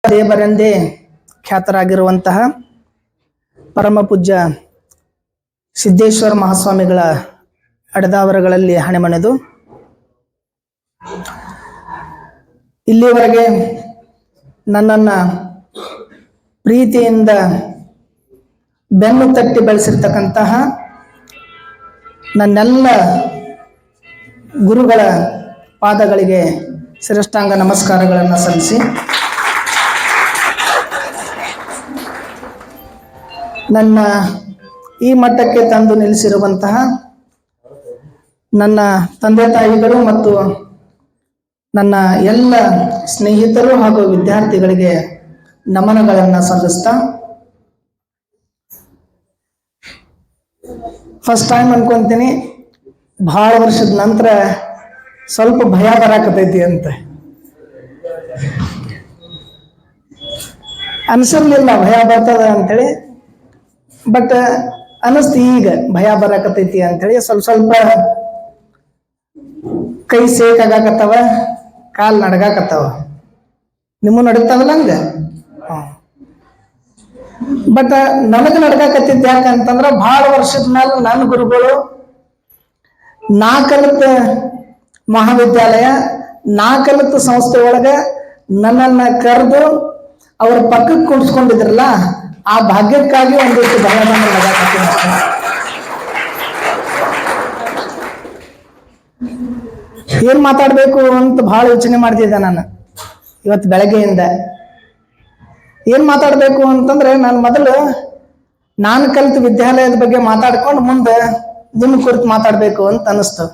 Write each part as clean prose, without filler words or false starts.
ದೇವರೆಂದೇ ಖ್ಯಾತರಾಗಿರುವಂತಹ ಪರಮ ಪೂಜ್ಯ ಸಿದ್ದೇಶ್ವರ ಮಹಾಸ್ವಾಮಿಗಳ ಅಡದಾವರಗಳಲ್ಲಿ ಹಣೆಮಣೆದು ಇಲ್ಲಿವರೆಗೆ ನನ್ನನ್ನು ಪ್ರೀತಿಯಿಂದ ಬೆನ್ನು ತಟ್ಟಿ ಬೆಳೆಸಿರ್ತಕ್ಕಂತಹ ನನ್ನೆಲ್ಲ ಗುರುಗಳ ಪಾದಗಳಿಗೆ ಶಿರಷ್ಟಾಂಗ ನಮಸ್ಕಾರಗಳನ್ನು ಸಲ್ಲಿಸಿ ನನ್ನ ಈ ಮಟ್ಟಕ್ಕೆ ತಂದು ನಿಲ್ಲಿಸಿರುವಂತಹ ನನ್ನ ತಂದೆ ತಾಯಿಗಳು ಮತ್ತು ನನ್ನ ಎಲ್ಲ ಸ್ನೇಹಿತರು ಹಾಗೂ ವಿದ್ಯಾರ್ಥಿಗಳಿಗೆ ನಮನಗಳನ್ನು ಸಲ್ಲಿಸ್ತಾ ಫಸ್ಟ್ ಟೈಮ್ ಅನ್ಕೊಂತೀನಿ ಭಾಳ ವರ್ಷದ ನಂತರ ಸ್ವಲ್ಪ ಭಯ ಬರಾಕತೈತಿ ಅಂತ ಅನ್ಸಿರ್ಲಿಲ್ಲ ಭಯ ಬರ್ತದ ಅಂತೇಳಿ. ಬಟ್ ಅನಿಸ್ತು ಈಗ ಭಯ ಬರಾಕತೈತಿ ಅಂತೇಳಿ. ಸ್ವಲ್ಪ ಕೈ ಸೇಕಾಗತ್ತವ, ಕಾಲ್ ನಡಗಾಕತ್ತವ. ನಿಮ್ಮ ನಡಗ್ತಾವಲ್ಲ ಹಂಗ. ಬಟ್ ನನಗೆ ನಡ್ಗಾಕತ್ತಿದ್ದ ಯಾಕಂತಂದ್ರ ಭಾಳ ವರ್ಷದ ಮೇಲೆ ನನ್ನ ಗುರುಗಳು ನಾ ಕಲಿತ ಮಹಾವಿದ್ಯಾಲಯ, ನಾ ಕಲಿತ ಸಂಸ್ಥೆ ಒಳಗೆ ನನ್ನನ್ನು ಕರೆದು ಅವ್ರ ಪಕ್ಕಕ್ಕೆ ಕುಣಿಸ್ಕೊಂಡಿದ್ರಲ್ಲ, ಆ ಭಾಗ್ಯಕ್ಕಾಗಿ ಒಂದಿಷ್ಟು ಭಯ ನಡಗಾಕತ್ತೀನಿ ಅಷ್ಟೇ. ಏನ್ ಮಾತಾಡ್ಬೇಕು ಅಂತ ಬಹಳ ಯೋಚನೆ ಮಾಡ್ತಿದ್ದೆ ನಾನು ಇವತ್ತು ಬೆಳಗ್ಗೆಯಿಂದ. ಏನ್ ಮಾತಾಡ್ಬೇಕು ಅಂತಂದ್ರೆ ನಾನು ಕಲಿತ ವಿದ್ಯಾಲಯದ ಬಗ್ಗೆ ಮಾತಾಡ್ಕೊಂಡು ಮುಂದೆ ನಿಮ್ ಕುರಿತು ಮಾತಾಡ್ಬೇಕು ಅಂತ ಅನಿಸ್ತು.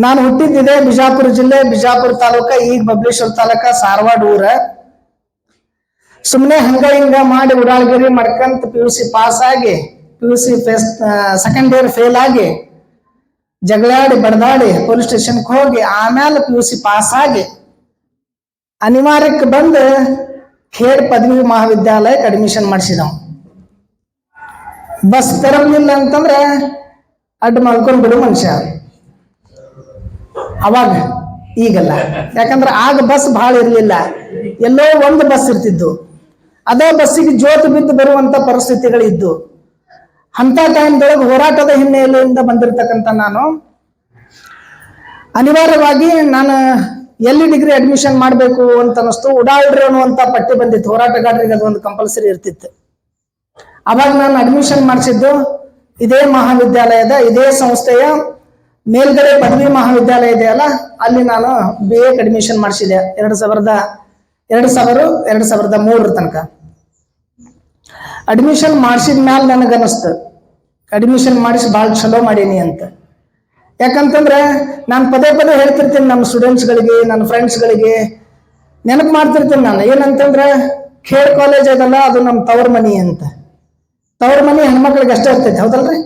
ನಾನು ಹುಟ್ಟಿದ್ದಿದೆ ಬಿಜಾಪುರ ಜಿಲ್ಲೆ, ಬಿಜಾಪುರ ತಾಲೂಕ, ಈಗ ಬಬಲೇಶ್ವರ ತಾಲೂಕ, ಸಾರವಾಡ ಊರ. ಸುಮ್ಮನೆ ಹಂಗ ಹಿಂಗ ಮಾಡಿ ಉಡಾಳ್ಗಿರಿ ಮಾಡ್ಕಂತ PUC ಪಾಸ್ ಆಗಿ, PUC ಸೆಕೆಂಡ್ ಇಯರ್ ಫೇಲ್ ಆಗಿ, ಜಗಳಾಡಿ ಬಡದಾಡಿ ಪೊಲೀಸ್ ಸ್ಟೇಷನ್ಗೆ ಹೋಗಿ ಆಮೇಲೆ PUC ಪಾಸ್ ಆಗಿ ಅನಿವಾರ್ಯಕ್ಕೆ ಬಂದು ಖೇಡ್ ಪದವಿ ಮಹಾವಿದ್ಯಾಲಯಕ್ಕೆ ಅಡ್ಮಿಷನ್ ಮಾಡಿಸಿದವು. ಬಸ್ ತೆರಲಿಲ್ಲ ಅಂತಂದ್ರೆ ಅಡ್ಡ ಮಾಡ್ಕೊಂಡು ಬಿಡು ಮನುಷ್ಯ ಅವಾಗ. ಈಗಲ್ಲ, ಯಾಕಂದ್ರೆ ಆಗ ಬಸ್ ಭಾಳ ಇರಲಿಲ್ಲ, ಎಲ್ಲೋ ಒಂದು ಬಸ್ ಇರ್ತಿದ್ದು. ಅದೇ ಬಸ್ಸಿಗೆ ಜೋತು ಬಿದ್ದು ಬರುವಂತ ಪರಿಸ್ಥಿತಿಗಳಿದ್ದು. ಅಂತ ಟೈಮ್ದೊಳಗೆ ಹೋರಾಟದ ಹಿನ್ನೆಲೆಯಿಂದ ಬಂದಿರತಕ್ಕಂಥ ನಾನು ಅನಿವಾರ್ಯವಾಗಿ ಎಲ್ಲಿ ಡಿಗ್ರಿ ಅಡ್ಮಿಷನ್ ಮಾಡಬೇಕು ಅಂತ ಅನಿಸ್ತು. ಉಡಾಳ್ರಿ ಅನ್ನುವಂಥ ಪಟ್ಟಿ ಬಂದಿತ್ತು, ಹೋರಾಟಗಾರರಿಗೆ ಅದೊಂದು ಕಂಪಲ್ಸರಿ ಇರ್ತಿತ್ತು. ಅವಾಗ ನಾನು ಅಡ್ಮಿಷನ್ ಮಾಡಿಸಿದ್ದು ಇದೇ ಮಹಾವಿದ್ಯಾಲಯದ, ಇದೇ ಸಂಸ್ಥೆಯ ಮೇಲ್ಗಡೆ ಪದವಿ ಮಹಾವಿದ್ಯಾಲಯ ಇದೆಯಲ್ಲ, ಅಲ್ಲಿ ನಾನು BA ಅಡ್ಮಿಷನ್ ಮಾಡಿಸಿದೆ 2003 ತನಕ. ಅಡ್ಮಿಷನ್ ಮಾಡಿಸಿದ ಮ್ಯಾಲ ನನಗನ್ನಿಸ್ತು ಅಡ್ಮಿಷನ್ ಮಾಡಿಸಿ ಭಾಳ ಚಲೋ ಮಾಡೀನಿ ಅಂತ. ಯಾಕಂತಂದ್ರೆ ನಾನು ಪದೇ ಹೇಳ್ತಿರ್ತೀನಿ ನಮ್ಮ ಸ್ಟೂಡೆಂಟ್ಸ್ಗಳಿಗೆ, ನನ್ನ ಫ್ರೆಂಡ್ಸ್ಗಳಿಗೆ ನೆನಪು ಮಾಡ್ತಿರ್ತೀನಿ ನಾನು. ಏನಂತಂದ್ರೆ ಖೇಡ್ ಕಾಲೇಜ್ ಅದಲ್ಲ, ಅದು ನಮ್ಮ ತವ್ರ ಮನಿ ಅಂತ. ತವ್ರ ಮನಿ ಹೆಣ್ಮಕ್ಳಿಗೆ ಅಷ್ಟೇ ಇರ್ತೈತಿ, ಹೌದಲ್ರಿ?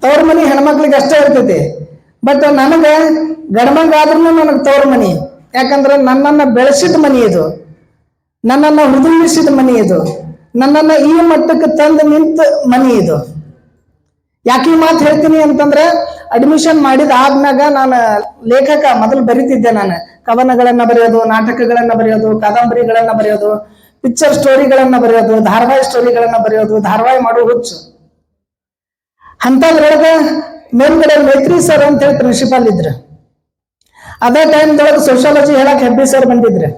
ತವ್ರ ಮನಿ ಹೆಣ್ಮಕ್ಳಿಗೆ ಅಷ್ಟೇ ಇರ್ತೈತಿ. ಬಟ್ ನನಗೆ ಗಂಡ್ಮಗಾದ್ರೂ ನನಗೆ ತವ್ರ ಮನಿ. ಯಾಕಂದ್ರೆ ನನ್ನನ್ನು ಬೆಳೆಸಿದ ಮನಿ ಇದು, ನನ್ನನ್ನು ಹುದುಗಿಸಿದ ಮನಿ ಇದು, ನನ್ನನ್ನು ಈ ಮಟ್ಟಕ್ಕೆ ತಂದು ನಿಂತ ಮನಿ ಇದು. ಯಾಕೆ ಈ ಮಾತು ಹೇಳ್ತೀನಿ ಅಂತಂದ್ರೆ, ಅಡ್ಮಿಷನ್ ಮಾಡಿದ ಆದ್ಮ್ಯಾಗ ನಾನು ಲೇಖಕ ಮೊದಲು ಬರಿತಿದ್ದೆ. ನಾನು ಕವನಗಳನ್ನ ಬರೆಯೋದು, ನಾಟಕಗಳನ್ನ ಬರೆಯೋದು, ಕಾದಂಬರಿಗಳನ್ನ ಬರೆಯೋದು, ಪಿಕ್ಚರ್ ಸ್ಟೋರಿಗಳನ್ನ ಬರೆಯೋದು, ಧಾರಾವಾಹಿ ಸ್ಟೋರಿಗಳನ್ನ ಬರೆಯೋದು, ಧಾರಾವಾಹಿ ಮಾಡೋ ಹುಚ್ಚು. ಅಂತದ್ರೊಳಗೆ ಮೇಲ್ಗಡೆ ಮೇತ್ರಿ ಸರ್ ಅಂತ ಹೇಳಿ ಪ್ರಿನ್ಸಿಪಾಲ್ ಇದ್ರು. ಅದೇ ಟೈಮ್ದೊಳಗೆ ಸೋಶಿಯಾಲಜಿ ಹೇಳಕ್ ಹೆಬ್ಬಿ ಸರ್ ಬಂದಿದ್ರು.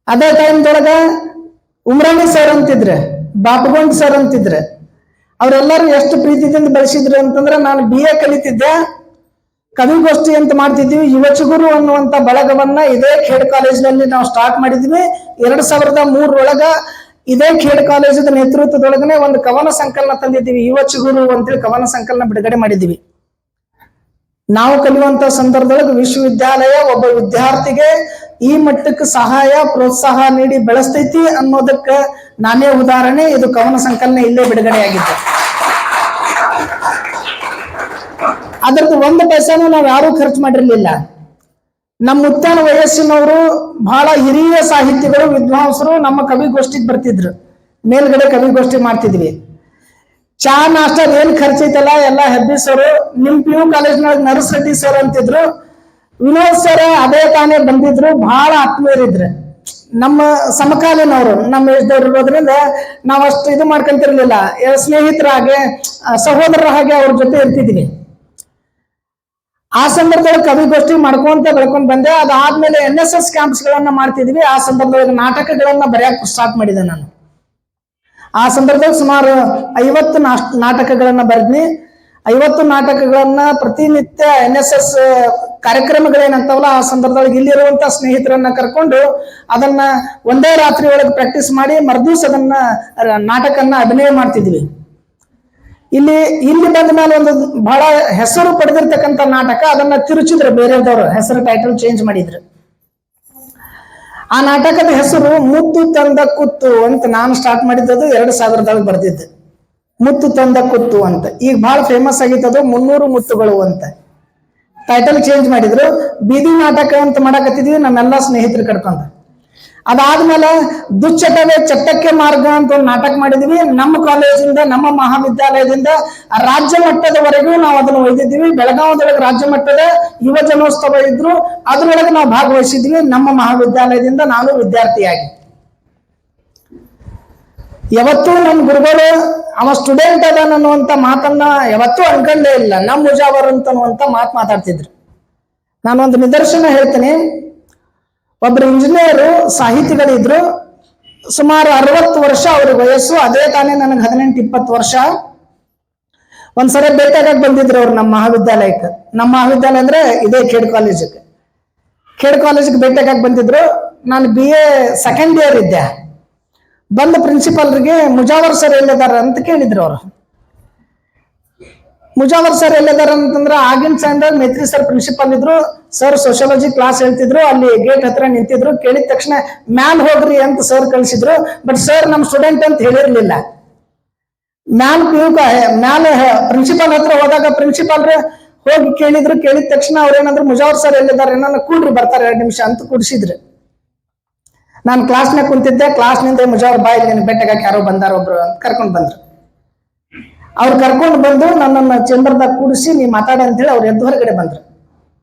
ಅದೇ ಟೈಮ್ದೊಳಗ ಉಮ್ರಾಣಿ ಸರ್ ಅಂತಿದ್ರೆ, ಬಾಪಗೊಂಡ್ ಸರ್ ಅಂತಿದ್ರೆ. ಅವರೆಲ್ಲರೂ ಎಷ್ಟು ಪ್ರೀತಿದಿಂದ ಬೆಳೆಸಿದ್ರು ಅಂತಂದ್ರೆ, ನಾನು BA ಕಲಿತಿದ್ದೆ, ಕವಿಗೋಷ್ಠಿ ಅಂತ ಮಾಡ್ತಿದ್ವಿ. ಯುವಚಗುರು ಅನ್ನುವಂಥ ಬಳಗವನ್ನ ಇದೇ ಖೇಡ್ ಕಾಲೇಜಿನಲ್ಲಿ ನಾವು ಸ್ಟಾರ್ಟ್ ಮಾಡಿದ್ವಿ. 2003 ಇದೇ ಖೇಡ್ ಕಾಲೇಜದ ನೇತೃತ್ವದೊಳಗನೆ ಒಂದು ಕವನ ಸಂಕಲನ ತಂದಿದ್ದೀವಿ, ಯುವಚಗುರು ಅಂತೇಳಿ ಕವನ ಸಂಕಲನ ಬಿಡುಗಡೆ ಮಾಡಿದ್ದೀವಿ. ನಾವು ಕಲಿಯುವಂತ ಸಂದರ್ಭದೊಳಗೆ ವಿಶ್ವವಿದ್ಯಾಲಯ ಒಬ್ಬ ವಿದ್ಯಾರ್ಥಿಗೆ ಈ ಮಟ್ಟಕ್ಕೆ ಸಹಾಯ ಪ್ರೋತ್ಸಾಹ ನೀಡಿ ಬೆಳೆಸ್ತೈತಿ ಅನ್ನೋದಕ್ಕೆ ನಾನೇ ಉದಾಹರಣೆ. ಇದು ಕವನ ಸಂಕಲನ ಇಲ್ಲೇ ಬಿಡುಗಡೆಯಾಗಿತ್ತು. ಅದರದ್ದು 1 ಪೈಸಾನು ನಾವು ಯಾರೂ ಖರ್ಚು ಮಾಡಿರ್ಲಿಲ್ಲ. ನಮ್ಮ ಮುತ್ತನ ವಯಸ್ಸಿನವರು ಬಹಳ ಹಿರಿಯ ಸಾಹಿತಿಗಳು, ವಿದ್ವಾಂಸರು ನಮ್ಮ ಕವಿಗೋಷ್ಠಿಗೆ ಬರ್ತಿದ್ರು. ಮೇಲ್ಗಡೆ ಕವಿಗೋಷ್ಠಿ ಮಾಡ್ತಿದ್ವಿ. ಚಾ ನಾಷ್ಟ ಏನ್ ಖರ್ಚೈತಲ್ಲ ಎಲ್ಲ ಹೆಬ್ಬಿ ಸರ್. ನಿಮ್ PU ಕಾಲೇಜ್ನಾಗ ನರ್ಸ್ ರೆಡ್ಡಿ ಸರ್ ಅಂತಿದ್ರು, ವಿನೋದ್ ಸರ್ ಅದೇ ತಾನೇ ಬಂದಿದ್ರು, ಬಹಳ ಆತ್ಮೀಯರಿದ್ರು, ನಮ್ಮ ಸಮಕಾಲೀನವರು, ನಮ್ಮ ಏಜ್ದವ್ರು ಇರೋದ್ರಿಂದ ನಾವ್ ಅಷ್ಟು ಇದು ಮಾಡ್ಕೊಂತಿರ್ಲಿಲ್ಲ, ಸ್ನೇಹಿತರ ಹಾಗೆ ಸಹೋದರರ ಹಾಗೆ ಅವ್ರ ಜೊತೆ ಇರ್ತಿದ್ವಿ. ಆ ಸಂದರ್ಭದೊಳಗೆ ಕವಿಗೋಷ್ಠಿ ಮಾಡ್ಕೊಂತ ಬೆಳ್ಕೊಂಡ್ ಬಂದೆ. ಅದಾದ್ಮೇಲೆ NSS ಕ್ಯಾಂಪ್ಸ್ ಗಳನ್ನ ಮಾಡ್ತಿದ್ವಿ. ಆ ಸಂದರ್ಭದೊಳಗೆ ನಾಟಕಗಳನ್ನ ಬರೆಯಕ್ಕೆ ಸ್ಟಾರ್ಟ್ ಮಾಡಿದೆ ನಾನು. ಆ ಸಂದರ್ಭದಲ್ಲಿ ಸುಮಾರು 50 ನಾಟಕಗಳನ್ನ ಬರೆದ್ನಿ. 50 ನಾಟಕಗಳನ್ನ ಪ್ರತಿನಿತ್ಯ NSS ಕಾರ್ಯಕ್ರಮಗಳೇನಂತಾವಲ್ಲ, ಆ ಸಂದರ್ಭದೊಳಗೆ ಇಲ್ಲಿರುವಂತ ಸ್ನೇಹಿತರನ್ನ ಕರ್ಕೊಂಡು ಅದನ್ನ ಒಂದೇ ರಾತ್ರಿ ಒಳಗೆ ಪ್ರಾಕ್ಟೀಸ್ ಮಾಡಿ ಮರ್ದಿವ್ಸ ಅದನ್ನ ನಾಟಕನ್ನ ಅಭಿನಯ ಮಾಡ್ತಿದ್ವಿ. ಇಲ್ಲಿ ಬಂದ ಮೇಲೆ ಒಂದು ಬಹಳ ಹೆಸರು ಪಡೆದಿರ್ತಕ್ಕಂಥ ನಾಟಕ, ಅದನ್ನ ತಿರುಚಿದ್ರು ಬೇರೆದವರು, ಹೆಸರು ಟೈಟಲ್ ಚೇಂಜ್ ಮಾಡಿದ್ರು. ಆ ನಾಟಕದ ಹೆಸರು ಮುತ್ತು ತಂದ ಕುತ್ತು ಅಂತ ನಾನು ಸ್ಟಾರ್ಟ್ ಮಾಡಿದ್ದದು 2000 ಬರ್ದಿದ್ದು. ಮುತ್ತು ತಂದ ಕುತ್ತು ಅಂತ. ಈಗ ಬಹಳ ಫೇಮಸ್ ಆಗಿತ್ತದು 300 ಮುತ್ತುಗಳು ಅಂತ. ಟೈಟಲ್ ಚೇಂಜ್ ಮಾಡಿದ್ರು. ಬೀದಿ ನಾಟಕ ಅಂತ ಮಾಡಕತ್ತಿದ್ವಿ ನಮ್ಮೆಲ್ಲಾ ಸ್ನೇಹಿತರು ಕರ್ಕೊಂಡ. ಅದಾದ್ಮೇಲೆ ದುಶ್ಚಟವೇ ಚಟ್ಟಕ್ಕೆ ಮಾರ್ಗ ಅಂತ ಒಂದು ನಾಟಕ ಮಾಡಿದ್ವಿ. ನಮ್ಮ ಕಾಲೇಜಿಂದ, ನಮ್ಮ ಮಹಾವಿದ್ಯಾಲಯದಿಂದ ರಾಜ್ಯ ಮಟ್ಟದವರೆಗೂ ನಾವು ಅದನ್ನು ಒಯ್ದಿದ್ವಿ. ಬೆಳಗಾವದೊಳಗೆ ರಾಜ್ಯ ಮಟ್ಟದ ಯುವ ಜನೋತ್ಸವ ಇದ್ರು, ಅದ್ರೊಳಗೆ ನಾವು ಭಾಗವಹಿಸಿದ್ವಿ. ನಮ್ಮ ಮಹಾವಿದ್ಯಾಲಯದಿಂದ ನಾನು ವಿದ್ಯಾರ್ಥಿಯಾಗಿ. ಯಾವತ್ತೂ ನಮ್ಮ ಗುರುಗಳು ಅವ ಸ್ಟೂಡೆಂಟ್ ಅದ ಅನ್ನುವಂತ ಮಾತನ್ನ ಯಾವತ್ತೂ ಅನ್ಕೊಂಡೇ ಇಲ್ಲ. ನಮ್ಮ ಮುಜಾವರ್ ಅಂತನ್ನುವಂತ ಮಾತಾಡ್ತಿದ್ರು. ನಾನೊಂದು ನಿದರ್ಶನ ಹೇಳ್ತೀನಿ. ಒಬ್ರು ಇಂಜಿನಿಯರು ಸಾಹಿತಿಗಳಿದ್ರು, ಸುಮಾರು 60 ವರ್ಷ ಅವ್ರಿಗೆ ವಯಸ್ಸು. ಅದೇ ತಾನೇ ನನಗೆ 18-20 ವರ್ಷ. ಒಂದ್ಸರಿ ಭೇಟಿಯಾಗಕ್ಕೆ ಬಂದಿದ್ರು ಅವ್ರು ನಮ್ಮ ಮಹಾವಿದ್ಯಾಲಯಕ್ಕೆ. ನಮ್ಮ ಮಹಾವಿದ್ಯಾಲಯ ಅಂದ್ರೆ ಇದೇ ಖೇಡ್ ಕಾಲೇಜಿಗೆ ಭೇಟಿಯಾಗಕ್ಕೆ ಬಂದಿದ್ರು. ನಾನು BA ಸೆಕೆಂಡ್ ಇಯರ್ ಇದ್ದೆ. ಬಂದ ಪ್ರಿನ್ಸಿಪಾಲ್ರಿಗೆ ಮುಜಾವರ್ ಸರ್ ಎಲ್ಲಿದಾರ ಅಂತ ಕೇಳಿದ್ರು ಅವರು. ಮುಜಾವರ್ ಸರ್ ಎಲ್ಲಿದಾರ ಅಂತಂದ್ರೆ ಆಗಿನ ಸಮಯದಾಗ ಮೇತ್ರಿ ಸರ್ ಪ್ರಿನ್ಸಿಪಾಲ್ ಇದ್ರು. ಸರ್ ಸೋಷಿಯಾಲಜಿ ಕ್ಲಾಸ್ ಹೇಳ್ತಿದ್ರು. ಅಲ್ಲಿ ಗೇಟ್ ಹತ್ರ ನಿಂತಿದ್ರು. ಕೇಳಿದ ತಕ್ಷಣ ಮ್ಯಾಲ್ ಹೋಗ್ರಿ ಅಂತ ಸರ್ ಕಳಿಸಿದ್ರು. ಬಟ್ ಸರ್ ನಮ್ ಸ್ಟೂಡೆಂಟ್ ಅಂತ ಹೇಳಿರ್ಲಿಲ್ಲ. ಮ್ಯಾಲ ಪ್ರಿನ್ಸಿಪಾಲ್ ಹತ್ರ ಹೋದಾಗ ಪ್ರಿನ್ಸಿಪಾಲ್ರೆ ಹೋಗಿ ಕೇಳಿದ್ರು. ಕೇಳಿದ ತಕ್ಷಣ ಅವ್ರೇನಂದ್ರು ಮುಜಾವರ್ ಸರ್ ಎಲ್ಲಿದ್ದಾರೆ, ನನ್ನ ಕೂಡ್ರಿ ಬರ್ತಾರೆ 2 ನಿಮಿಷ ಅಂತ ಕೂಡಿಸಿದ್ರು. ನಾನು ಕ್ಲಾಸ್ನಾಗ ಕುಂತಿದ್ದೆ. ಕ್ಲಾಸ್ನಿಂದ ಮುಜಾವರ್ ಬಾಯಿ ಬೆಟ್ಟಗಾಕ ಯಾರೋ ಬಂದಾರ ಒಬ್ರು ಅಂತ ಕರ್ಕೊಂಡು ಬಂದ್ರು. ಅವ್ರು ಕರ್ಕೊಂಡು ಬಂದು ನನ್ನನ್ನು ಚೇಂಬರ್ದಾಗ ಕೂಡಿಸಿ ನೀ ಮಾತಾಡ ಅಂತ ಹೇಳಿ ಅವ್ರು ಎದ್ದು ಹೊರಗಡೆ ಬಂದ್ರು.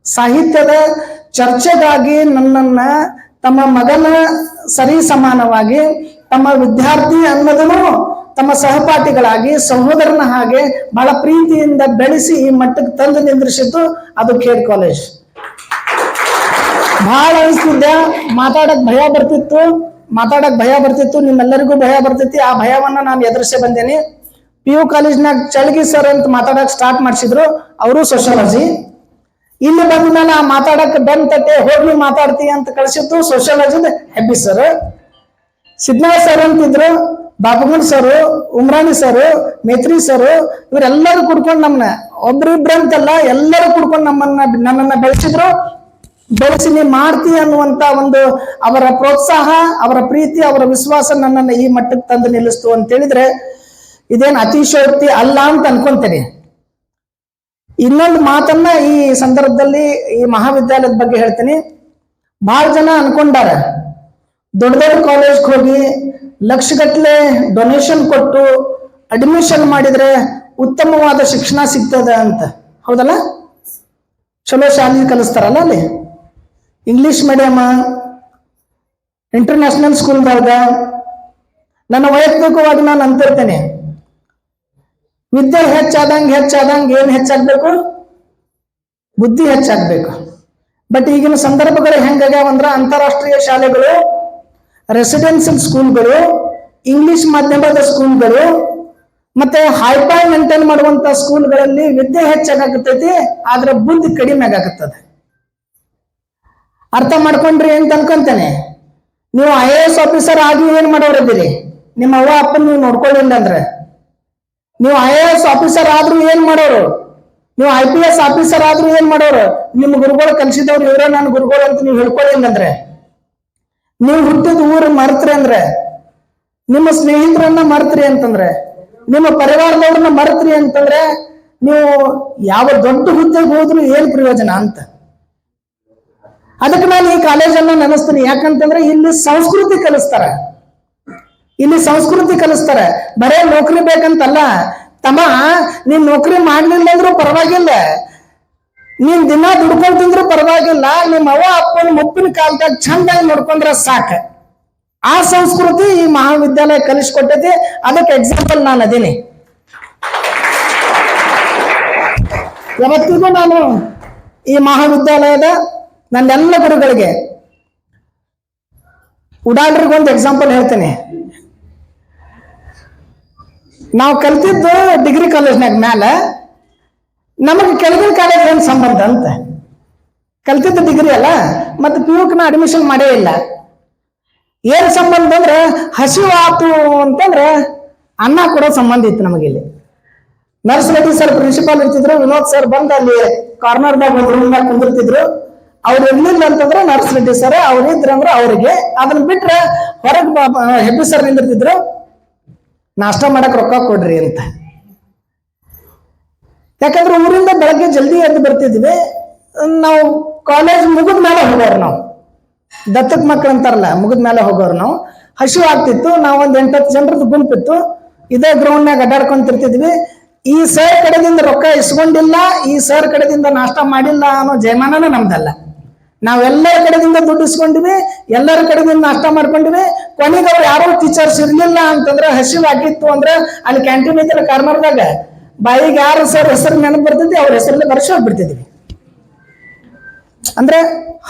ಸಾಹಿತ್ಯದ ಚರ್ಚೆಗಾಗಿ ನನ್ನನ್ನ ತಮ್ಮ ಮಗನ ಸರಿ ಸಮಾನವಾಗಿ, ತಮ್ಮ ವಿದ್ಯಾರ್ಥಿ ಅನ್ನೋದನ್ನು ತಮ್ಮ ಸಹಪಾಠಿಗಳಾಗಿ, ಸಹೋದರನ ಹಾಗೆ ಬಹಳ ಪ್ರೀತಿಯಿಂದ ಬೆಳೆಸಿ ಈ ಮಟ್ಟಕ್ಕೆ ತಂದು ನಿಂದ್ರಿಸಿದ್ದು ಅದು ಖೇಡ್ ಕಾಲೇಜ್. ಬಹಳ ಅನಿಸ್ತಿದ್ದೆ. ಮಾತಾಡಕ್ ಭಯ ಬರ್ತಿತ್ತು. ನಿಮ್ಮೆಲ್ಲರಿಗೂ ಭಯ ಬರ್ತೈತಿ. ಆ ಭಯವನ್ನ ನಾನು ಎದುರಿಸೇ ಬಂದೇನೆ. PU ಕಾಲೇಜ್ನಾಗ ಚಳಗಿ ಸರ್ ಅಂತ ಮಾತಾಡಕ್ ಸ್ಟಾರ್ಟ್ ಮಾಡಿಸಿದ್ರು. ಅವರು ಸೋಷಿಯಾಲಜಿ. ಇಲ್ಲಿ ಬಂದ ಮೇಲೆ ಆ ಮಾತಾಡಕ್ ಬಂತತೆ ಹೋಗಿ ಮಾತಾಡ್ತಿ ಅಂತ ಕಳಿಸಿದ್ದು ಸೋಷಿಯಾಲಜಿದ ಹೆಬ್ಬಿ ಸರ್. ಸಿದ್ನಾಳ್ ಸರ್ ಅಂತಿದ್ರು, Babugan sir, Umrani sir, Metri sir, ಇವರೆಲ್ಲರೂ ಕುಡ್ಕೊಂಡು ನಮ್ಮನ್ನ, ಒಬ್ರಿಬ್ರು ಅಂತಲ್ಲ ಎಲ್ಲರೂ ಕುಡ್ಕೊಂಡು ನನ್ನನ್ನ ಬೆಳೆಸಿದ್ರು. ಬೆಳೆಸಿ ನೀ ಮಾಡ್ತಿ ಅನ್ನುವಂತ ಒಂದು ಅವರ ಪ್ರೋತ್ಸಾಹ, ಅವರ ಪ್ರೀತಿ, ಅವರ ವಿಶ್ವಾಸ ನನ್ನನ್ನು ಈ ಮಟ್ಟಕ್ಕೆ ತಂದು ನಿಲ್ಲಿಸ್ತು ಅಂತ ಹೇಳಿದ್ರೆ ಇದೇನು ಅತಿಶಯೋಕ್ತಿ ಅಲ್ಲ ಅಂತ ಅನ್ಕೊಂತೇನೆ. ಇನ್ನೊಂದು ಮಾತನ್ನ ಈ ಸಂದರ್ಭದಲ್ಲಿ ಈ ಮಹಾವಿದ್ಯಾಲಯದ ಬಗ್ಗೆ ಹೇಳ್ತೀನಿ. ಬಹಳ ಜನ ಅನ್ಕೊಂಡಾರ ದೊಡ್ಡ ಕಾಲೇಜ್ ಹೋಗಿ ಲಕ್ಷಗಟ್ಟಲೆ ಡೊನೇಷನ್ ಕೊಟ್ಟು ಅಡ್ಮಿಷನ್ ಮಾಡಿದ್ರೆ ಉತ್ತಮವಾದ ಶಿಕ್ಷಣ ಸಿಗ್ತದ ಅಂತ. ಹೌದಲ್ಲ? ಚಲೋ ಶಾಲೆ ಕಲಿಸ್ತಾರಲ್ಲ ಅಲ್ಲಿ, ಇಂಗ್ಲಿಷ್ ಮೀಡಿಯಂ, ಇಂಟರ್ನ್ಯಾಷನಲ್ ಸ್ಕೂಲ್ದಾಗ. ನನ್ನ ವೈಯಕ್ತಿಕವಾಗಿ ನಾನು ಅಂತಿರ್ತೇನೆ, ವಿದ್ಯೆ ಹೆಚ್ಚಾದಂಗೆ ಏನ್ ಹೆಚ್ಚಾಗ್ಬೇಕು? ಬುದ್ಧಿ ಹೆಚ್ಚಾಗ್ಬೇಕು. ಬಟ್ ಈಗಿನ ಸಂದರ್ಭಗಳು ಹೆಂಗಾಗ್ಯಾವಂದ್ರ ಅಂತಾರಾಷ್ಟ್ರೀಯ ಶಾಲೆಗಳು, ರೆಸಿಡೆನ್ಸಿಯಲ್ ಸ್ಕೂಲ್ಗಳು, ಇಂಗ್ಲಿಷ್ ಮಾಧ್ಯಮದ ಸ್ಕೂಲ್ಗಳು, ಮತ್ತೆ ಹೈಫೈ ಮೇಂಟೈನ್ ಮಾಡುವಂತ ಸ್ಕೂಲ್ಗಳಲ್ಲಿ ವಿದ್ಯೆ ಹೆಚ್ಚಾಗತ್ತೈತಿ, ಆದ್ರೆ ಬುದ್ಧಿ ಕಡಿಮೆ ಆಗಾಕತ್ತದ. ಅರ್ಥ ಮಾಡ್ಕೊಂಡ್ರಿ ಅಂತ ಅನ್ಕೊಂತೇನೆ. ನೀವು IAS ಆಫೀಸರ್ ಆಗಿ ಏನ್ ಮಾಡೋರಿದ್ದೀರಿ? ನಿಮ್ಮ ಅವ್ವ ಅಪ್ಪನ ನೀವು ನೋಡ್ಕೊಳ್ಳಿಲ್ಲ ಅಂದ್ರೆ, ನೀವು IAS ಆಫೀಸರ್ ಆದ್ರೂ ಏನ್ ಮಾಡೋರು? ನೀವು IPS ಆಫೀಸರ್ ಆದ್ರೂ ಏನ್ ಮಾಡೋರು? ನಿಮ್ಮ ಗುರುಗಳು ಕಲಿಸಿದವ್ರು ಇವರೇ ನನ್ನ ಗುರುಗಳು ಅಂತ ನೀವು ಹೇಳ್ಕೊಳ್ಳಿಲ್ಲ ಅಂದ್ರೆ, ನೀವು ಹುಟ್ಟಿದ ಊರು ಮರ್ತ್ರಿ ಅಂದ್ರೆ, ನಿಮ್ಮ ಸ್ನೇಹಿತರನ್ನ ಮರ್ತ್ರಿ ಅಂತಂದ್ರೆ, ನಿಮ್ಮ ಪರಿವಾರದವ್ರನ್ನ ಮರ್ತ್ರಿ ಅಂತಂದ್ರೆ, ನೀವು ಯಾವ ದೊಡ್ಡ ಹುದ್ದೆಗೆ ಹೋದ್ರು ಏನ್ ಪ್ರಯೋಜನ ಅಂತ. ಅದಕ್ಕೆ ನಾನು ಈ ಕಾಲೇಜನ್ನ ನೆನೆಸ್ತೀನಿ. ಯಾಕಂತಂದ್ರೆ ಇಲ್ಲಿ ಸಂಸ್ಕೃತಿ ಕಲಿಸ್ತಾರೆ. ಬರೇ ನೌಕರಿ ಬೇಕಂತಲ್ಲ. ತಮ್ಮ ನೀನ್ ನೌಕರಿ ಮಾಡ್ಲಿಲ್ಲ ಅಂದ್ರೂ ಪರವಾಗಿಲ್ಲ, ನೀನ್ ದಿನ ದುಡ್ಕೊಂಡ್ ತಿಂದ್ರು ಪರವಾಗಿಲ್ಲ, ನಿಮ್ಮ ಅವ್ವ ಅಪ್ಪನ ಮುಪ್ಪಿನ ಕಾಲದಾಗ ಚಂದಾಗಿ ನೋಡ್ಕೊಂಡ್ರೆ ಸಾಕ. ಆ ಸಂಸ್ಕೃತಿ ಈ ಮಹಾವಿದ್ಯಾಲಯ ಕಲಿಸ್ಕೊಟ್ಟೈತಿ. ಅದಕ್ಕೆ ಎಕ್ಸಾಂಪಲ್ ನಾನು ಅದೀನಿ. ಯಾವತ್ತಿಗೂ ನಾನು ಈ ಮಹಾವಿದ್ಯಾಲಯದ ನನ್ನೆಲ್ಲ ಗುರುಗಳಿಗೆ ಉಡಾಳ್ರಿಗೊಂದು ಎಕ್ಸಾಂಪಲ್ ಹೇಳ್ತೇನೆ. ನಾವು ಕಲ್ತಿದ್ದು ಡಿಗ್ರಿ ಕಾಲೇಜ್ನಾಗ ಮ್ಯಾಲ, ನಮಗೆ ಕೆಳಗಿನ ಕಾಲೇಜ್ ಏನ್ ಸಂಬಂಧ ಅಂತ. ಕಲ್ತಿದ್ದು ಡಿಗ್ರಿ ಅಲ್ಲ, ಮತ್ತೆ PUC ಅಡ್ಮಿಷನ್ ಮಾಡೇ ಇಲ್ಲ. ಏನ್ ಸಂಬಂಧ ಅಂದ್ರೆ ಹಸಿವು ಆತು ಅಂತಂದ್ರೆ ಅನ್ನ ಕೊಡೋ ಸಂಬಂಧ ಇತ್ತು ನಮಗಿಲ್ಲಿ. ನರ್ಸ್ ರೆಡ್ಡಿ ಸರ್ ಪ್ರಿನ್ಸಿಪಾಲ್ ಇರ್ತಿದ್ರು, ವಿನೋದ್ ಸರ್ ಬಂದು ಅಲ್ಲಿ ಕಾರ್ನರ್ದಾಗ ಒಂದು ರೂಮ್ನಾಗ ಕುಂದಿರ್ತಿದ್ರು. ಅವ್ರು ಇರ್ಲಿಲ್ಲ ಅಂತಂದ್ರೆ ನರ್ಸ್ ರೆಡ್ಡಿ ಸರ್, ಅವ್ರು ಇದ್ರಂದ್ರೆ ಅವ್ರಿಗೆ. ಅದನ್ನ ಬಿಟ್ರೆ ಹೊರಗೆ ಹೆಬ್ಬಿ ಸರ್ ನಿಂದಿರ್ತಿದ್ರು, ನಾಷ್ಟ ಮಾಡಕ್ ರೊಕ್ಕ ಕೊಡ್ರಿ ಅಂತ. ಯಾಕಂದ್ರೆ ಊರಿಂದ ಬೆಳಗ್ಗೆ ಜಲ್ದಿ ಎದ್ದು ಬರ್ತಿದ್ವಿ. ನಾವು ಕಾಲೇಜ್ ಮುಗಿದ ಮೇಲೆ ಹೋಗೋರು, ನಾವು ದತ್ತಕ್ ಮಕ್ಳು ಅಂತಾರಲ್ಲ, ಮುಗಿದ ಮೇಲೆ ಹೋಗೋರು ನಾವು. ಹಸಿವು ಆಗ್ತಿತ್ತು. ನಾವೊಂದು 8-10 ಜನರದ್ದು ಗುಂಪಿತ್ತು. ಇದೇ ಗ್ರೌಂಡ್ನಾಗ ಅಡ್ಡಾಡ್ಕೊಂತಿರ್ತಿದ್ವಿ. ಈ ಸರ್ ಕಡೆದಿಂದ ರೊಕ್ಕ ಇಸ್ಕೊಂಡಿಲ್ಲ, ಈ ಸರ್ ಕಡೆದಿಂದ ನಾಷ್ಟ ಮಾಡಿಲ್ಲ ಅನ್ನೋ ಜಯಮಾನನೇ ನಮ್ದಲ್ಲ. ನಾವೆಲ್ಲರ ಕಡೆದಿಂದ ದುಡ್ಡು ಇಸ್ಕೊಂಡಿವಿ, ಎಲ್ಲರ ಕಡೆದಿಂದ ನಾಷ್ಟ ಮಾಡ್ಕೊಂಡಿವಿ. ಕೊನೆಗೆ ಅವ್ರು ಯಾರೋ ಟೀಚರ್ಸ್ ಇರ್ಲಿಲ್ಲ ಅಂತಂದ್ರೆ, ಹಸಿವು ಆಗಿತ್ತು ಅಂದ್ರೆ ಅಲ್ಲಿ ಕ್ಯಾಂಟೀನ್ ಐತಿಲ್ಲ ಕಾರ್ನರ್ದಾಗ, ಬಾಯಿಗೆ ಯಾರು ಸರ್ ಹೆಸರು ನೆನಪು ಬರ್ತೈತಿ ಅವ್ರ ಹೆಸರಲ್ಲೇ ಬರ್ಸಿ ಹೋಗ್ಬಿಡ್ತಿದ್ವಿ. ಅಂದ್ರೆ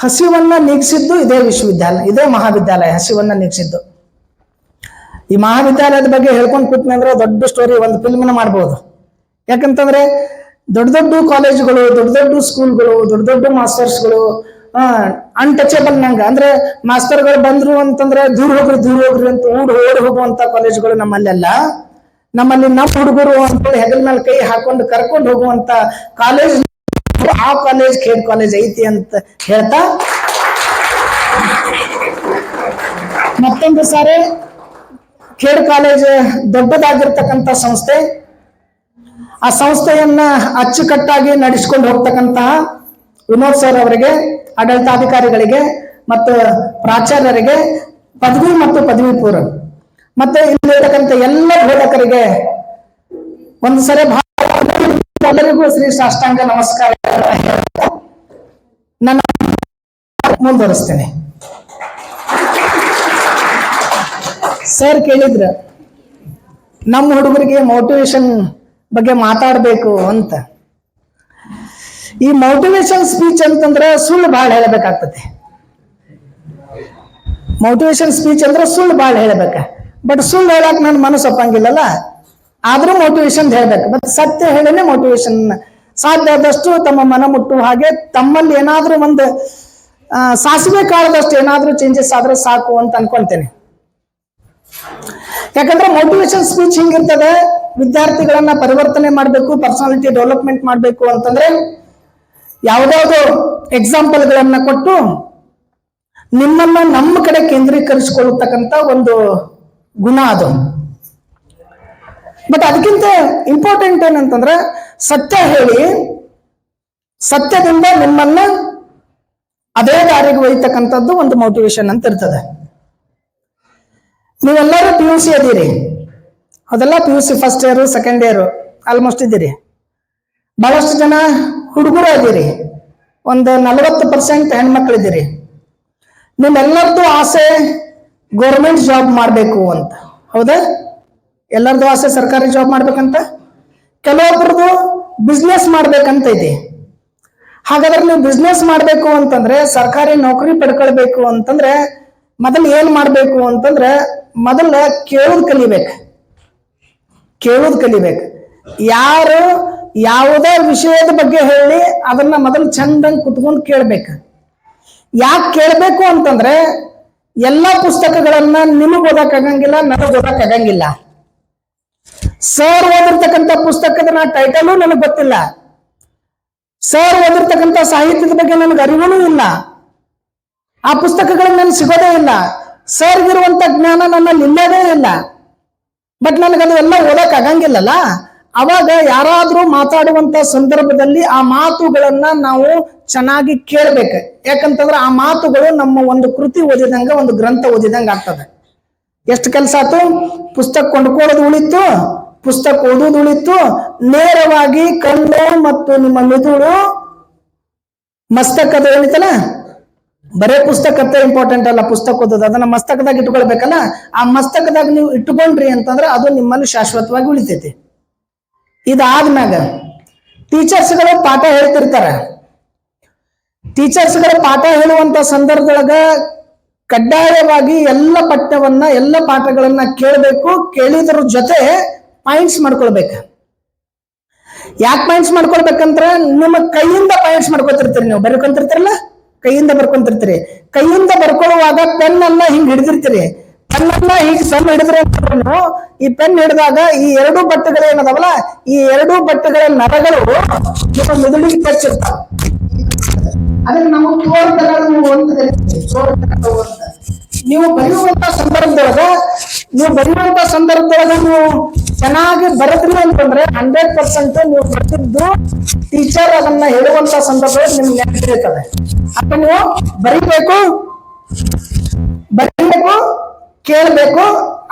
ಹಸಿವನ್ನ ನೀಗಿಸಿದ್ದು ಇದೇ ವಿಶ್ವವಿದ್ಯಾಲಯ, ಇದೇ ಮಹಾವಿದ್ಯಾಲಯ ಹಸಿವನ್ನ ನೀಗಿಸಿದ್ದು. ಈ ಮಹಾವಿದ್ಯಾಲಯದ ಬಗ್ಗೆ ಹೇಳ್ಕೊಂಡು ಕೂತ್ನಿ ಅಂದ್ರೆ ದೊಡ್ಡ ಸ್ಟೋರಿ, ಒಂದು ಫಿಲ್ಮ್ನ ಮಾಡ್ಬೋದು. ಯಾಕಂತಂದ್ರೆ ದೊಡ್ಡ ದೊಡ್ಡ ಕಾಲೇಜುಗಳು, ದೊಡ್ಡ ದೊಡ್ಡ ಸ್ಕೂಲ್ಗಳು, ದೊಡ್ಡ ದೊಡ್ಡ ಮಾಸ್ಟರ್ಸ್ಗಳು ಅನ್ಟಚಬಲ್ ನಂಗ. ಅಂದ್ರೆ ಮಾಸ್ತರ್ಗಳು ಬಂದ್ರು ಅಂತಂದ್ರೆ ದೂರ ಹೋಗ್ರಿ ಅಂತ ಓಡಿ ಹೋಗುವಂತ ಕಾಲೇಜುಗಳು ನಮ್ಮಲ್ಲೆಲ್ಲ. ನಮ್ಮಲ್ಲಿ ನಮ್ಮ ಹುಡುಗರು ಅಂತೇಳಿ ಹೆಗಲ ಮೇಲೆ ಕೈ ಹಾಕೊಂಡು ಕರ್ಕೊಂಡು ಹೋಗುವಂತ ಕಾಲೇಜ್, ಆ ಕಾಲೇಜ್ ಖೇಡ್ ಕಾಲೇಜ್ ಐತಿ ಅಂತ ಹೇಳ್ತಾ, ಮತ್ತೊಂದು ಸಾರಿ ಖೇಡ್ ಕಾಲೇಜ್ ದೊಡ್ಡದಾಗಿರ್ತಕ್ಕಂಥ ಸಂಸ್ಥೆ. ಆ ಸಂಸ್ಥೆಯನ್ನ ಅಚ್ಚುಕಟ್ಟಾಗಿ ನಡೆಸಿಕೊಂಡು ಹೋಗ್ತಕ್ಕಂತಹ ವಿನೋದ್ ಸರ್ ಅವರಿಗೆ, ಆಡಳಿತಾಧಿಕಾರಿಗಳಿಗೆ ಮತ್ತು ಪ್ರಾಚಾರ್ಯರಿಗೆ, ಪದವಿ ಮತ್ತು ಪದವಿ ಪೂರ್ವ ಮತ್ತೆ ಇಲ್ಲಿರ್ತಕ್ಕಂಥ ಎಲ್ಲ ಬೋಧಕರಿಗೆ ಒಂದು ಸರಿ ಎಲ್ಲರಿಗೂ ಶ್ರೀ ಸಾಷ್ಟಾಂಗ ನಮಸ್ಕಾರ ನನ್ನ ಮುಂದುವರಿಸ್ತೇನೆ. ಸರ್ ಕೇಳಿದ್ರು ನಮ್ಮ ಹುಡುಗರಿಗೆ ಮೋಟಿವೇಶನ್ ಬಗ್ಗೆ ಮಾತಾಡಬೇಕು ಅಂತ. ಈ ಮೋಟಿವೇಶನ್ ಸ್ಪೀಚ್ ಅಂತಂದ್ರೆ ಸುಳ್ಳು ಬಹಳ ಹೇಳಬೇಕಾಗ್ತದೆ. ಮೋಟಿವೇಶನ್ ಸ್ಪೀಚ್ ಅಂದ್ರೆ ಸುಳ್ಳು ಬಹಳ ಹೇಳಬೇಕ. ಬಟ್ ಸುಳ್ಳು ಹೇಳಕ್ ನನ್ನ ಮನಸ್ಸು ಒಪ್ಪಂಗಿಲ್ಲಲ್ಲ, ಆದ್ರೂ ಮೋಟಿವೇಶನ್ ಹೇಳ್ಬೇಕು. ಮತ್ತೆ ಸತ್ಯ ಹೇಳನೆ ಮೋಟಿವೇಶನ್. ಸಾಧ್ಯ ಆದಷ್ಟು ತಮ್ಮ ಮನ ಮುಟ್ಟುವ ಹಾಗೆ ತಮ್ಮಲ್ಲಿ ಏನಾದ್ರೂ ಒಂದು ಸಾಸಿವೆ ಕಾಳದಷ್ಟು ಏನಾದ್ರೂ ಚೇಂಜಸ್ ಆದ್ರೆ ಸಾಕು ಅಂತ ಅನ್ಕೊಂತೇನೆ. ಯಾಕಂದ್ರೆ ಮೋಟಿವೇಶನ್ ಸ್ಪೀಚ್ ಹಿಂಗಿರ್ತದೆ, ವಿದ್ಯಾರ್ಥಿಗಳನ್ನ ಪರಿವರ್ತನೆ ಮಾಡಬೇಕು, ಪರ್ಸನಾಲಿಟಿ ಡೆವಲಪ್ಮೆಂಟ್ ಮಾಡಬೇಕು ಅಂತಂದ್ರೆ ಯಾವ್ದಾವ್ದು ಎಕ್ಸಾಂಪಲ್ಗಳನ್ನ ಕೊಟ್ಟು ನಿಮ್ಮನ್ನ ನಮ್ಮ ಕಡೆ ಕೇಂದ್ರೀಕರಿಸಿಕೊಳ್ಳತಕ್ಕಂತ ಒಂದು ಗುಣ ಅದು. ಬಟ್ ಅದಕ್ಕಿಂತ ಇಂಪಾರ್ಟೆಂಟ್ ಏನಂತಂದ್ರೆ ಸತ್ಯ ಹೇಳಿ ಸತ್ಯದಿಂದ ನಿಮ್ಮನ್ನ ಅದೇ ದಾರಿಗೆ ಒಯ್ತಕ್ಕಂಥದ್ದು ಒಂದು ಮೋಟಿವೇಶನ್ ಅಂತ ಇರ್ತದೆ. ನೀವೆಲ್ಲರೂ PUC ಅದೀರಿ, ಅದೆಲ್ಲ PUC first year second year almost ಇದ್ದೀರಿ. ಬಹಳಷ್ಟು ಜನ ಹುಡುಗರು ಅದೀರಿ, ಒಂದು 40% ಹೆಣ್ಮಕ್ಳಿದ್ದೀರಿ. ನಿಮ್ಮೆಲ್ಲರದ್ದು ಆಸೆ ಗೌರ್ಮೆಂಟ್ ಜಾಬ್ ಮಾಡಬೇಕು ಅಂತ, ಹೌದಾ? ಎಲ್ಲರದ್ದು ಆಸೆ ಸರ್ಕಾರಿ ಜಾಬ್ ಮಾಡ್ಬೇಕಂತ, ಕೆಲವೊಬ್ರದ್ದು ಬಿಸ್ನೆಸ್ ಮಾಡ್ಬೇಕಂತ ಇದೆ. ಹಾಗಾದ್ರೆ ನೀವು ಬಿಸ್ನೆಸ್ ಮಾಡ್ಬೇಕು ಅಂತಂದ್ರೆ, ಸರ್ಕಾರಿ ನೌಕರಿ ಪಡ್ಕೊಳ್ಬೇಕು ಅಂತಂದ್ರೆ ಮೊದಲು ಏನ್ ಮಾಡ್ಬೇಕು ಅಂತಂದ್ರೆ, ಮೊದಲ ಕೇಳೋದ್ ಕಲಿಬೇಕು. ಯಾರು ಯಾವುದೇ ವಿಷಯದ ಬಗ್ಗೆ ಹೇಳಿ ಅದನ್ನ ಮೊದಲು ಚಂದಂಗ್ ಕುತ್ಕೊಂಡು ಕೇಳ್ಬೇಕು. ಯಾಕೆ ಕೇಳ್ಬೇಕು ಅಂತಂದ್ರೆ, ಎಲ್ಲಾ ಪುಸ್ತಕಗಳನ್ನ ನಿಮಗ್ ಓದಕ್ಕಾಗಂಗಿಲ್ಲ, ನನಗ್ ಓದಕ್ಕಾಗಂಗಿಲ್ಲ. ಸರ್ ಓದಿರ್ತಕ್ಕಂಥ ಪುಸ್ತಕದ ಟೈಟಲು ನನಗೆ ಗೊತ್ತಿಲ್ಲ, ಸರ್ ಓದಿರ್ತಕ್ಕಂಥ ಸಾಹಿತ್ಯದ ಬಗ್ಗೆ ನನಗೆ ಅರಿವೂ ಇಲ್ಲ, ಆ ಪುಸ್ತಕಗಳು ನನ್ಗೆ ಸಿಗೋದೇ ಇಲ್ಲ, ಸರ್ಗಿರುವಂತ ಜ್ಞಾನ ನನ್ನಲ್ಲಿ ಇಲ್ಲದೇ ಇಲ್ಲ. ಬಟ್ ನನಗದು ಎಲ್ಲ ಓದಕ್ ಆಗಂಗಿಲ್ಲಲ್ಲ. ಅವಾಗ ಯಾರಾದ್ರೂ ಮಾತಾಡುವಂತ ಸಂದರ್ಭದಲ್ಲಿ ಆ ಮಾತುಗಳನ್ನ ನಾವು ಚೆನ್ನಾಗಿ ಕೇಳ್ಬೇಕು. ಯಾಕಂತಂದ್ರೆ ಆ ಮಾತುಗಳು ನಮ್ಮ ಒಂದು ಕೃತಿ ಓದಿದಂಗ, ಒಂದು ಗ್ರಂಥ ಓದಿದಂಗ ಆಗ್ತದೆ. ಎಷ್ಟು ಕೆಲಸ ಆಯ್ತು, ಪುಸ್ತಕ ಕೊಂಡ್ಕೊಳ್ಳೋದು ಉಳಿತು, ಪುಸ್ತಕ ಓದೋದು ಉಳಿತು, ನೇರವಾಗಿ ಕಣ್ಣು ಮತ್ತು ನಿಮ್ಮ ಮೆದುಳು ಮಸ್ತಕದ ಏನೈತಲ್ಲ, ಬರೇ ಪುಸ್ತಕತ್ತ ಇಂಪಾರ್ಟೆಂಟ್ ಅಲ್ಲ, ಪುಸ್ತಕ ಓದೋದು ಅದನ್ನ ಮಸ್ತಕದಾಗ ಇಟ್ಕೊಳ್ಬೇಕಲ್ಲ. ಆ ಮಸ್ತಕದಾಗ ನೀವು ಇಟ್ಕೊಂಡ್ರಿ ಅಂತಂದ್ರೆ ಅದು ನಿಮ್ಮಲ್ಲಿ ಶಾಶ್ವತವಾಗಿ ಉಳಿತೈತಿ. ಇದಾದ್ಮ್ಯಾಗ ಟೀಚರ್ಸ್ಗಳು ಪಾಠ ಹೇಳ್ತಿರ್ತಾರ. ಟೀಚರ್ಸ್ಗಳು ಪಾಠ ಹೇಳುವಂತ ಸಂದರ್ಭದೊಳಗ ಕಡ್ಡಾಯವಾಗಿ ಎಲ್ಲ ಪಠ್ಯವನ್ನ ಎಲ್ಲ ಪಾಠಗಳನ್ನ ಕೇಳಬೇಕು. ಕೇಳಿದ್ರ ಜೊತೆ ಪಾಯಿಂಟ್ಸ್ ಮಾಡ್ಕೊಳ್ಬೇಕು. ಯಾಕೆ ಪಾಯಿಂಟ್ಸ್ ಮಾಡ್ಕೊಳ್ಬೇಕಂದ್ರ ನಿಮ್ಮ ಕೈಯಿಂದ ಪಾಯಿಂಟ್ಸ್ ಮಾಡ್ಕೊತಿರ್ತೀರಿ. ನೀವು ಬರ್ಕೊಂತಿರ್ತೀರಲ್ಲ, ಕೈಯಿಂದ ಬರ್ಕೊಂತಿರ್ತೀರಿ. ಕೈಯಿಂದ ಬರ್ಕೊಳ್ಳುವಾಗ ಪೆನ್ ಅನ್ನ ಹಿಂಗ್ ಹಿಡಿದಿರ್ತೀರಿ. ಪೆನ್ ಅನ್ನ ಹೀಗೆ ಪೆನ್ ಹಿಡಿದ್ರೆ ಈ ಪೆನ್ ಹಿಡಿದಾಗ ಈ ಎರಡು ಬಟ್ಟೆಗಳು ಏನದಾವಲ್ಲ, ಈ ಎರಡು ಬಟ್ಟೆಗಳ ನರಗಳು ನಿಮ್ಮ ಮೆದುಳಿಗೆ ಟಚ್ಚಿರ್ತಾವ. ಅದಕ್ಕೆ ನಮಗೆ ನೀವು ಬರೆಯುವಂತ ಸಂದರ್ಭದೊಳಗ ನೀವು ಚೆನ್ನಾಗಿ ಬರೆದ್ರಿ ಅಂತಂದ್ರೆ 100% ನೀವು ಬರ್ತಿದ್ದು ಟೀಚರ್ ಅದನ್ನ ಹೇಳುವಂತ ಸಂದರ್ಭದಲ್ಲಿ ನಿಮ್ಗೆ ನೆನಪಿರ್ತದೆ. ಅಪ್ಪ ನೀವು ಬರೀಬೇಕು, ಕೇಳಬೇಕು.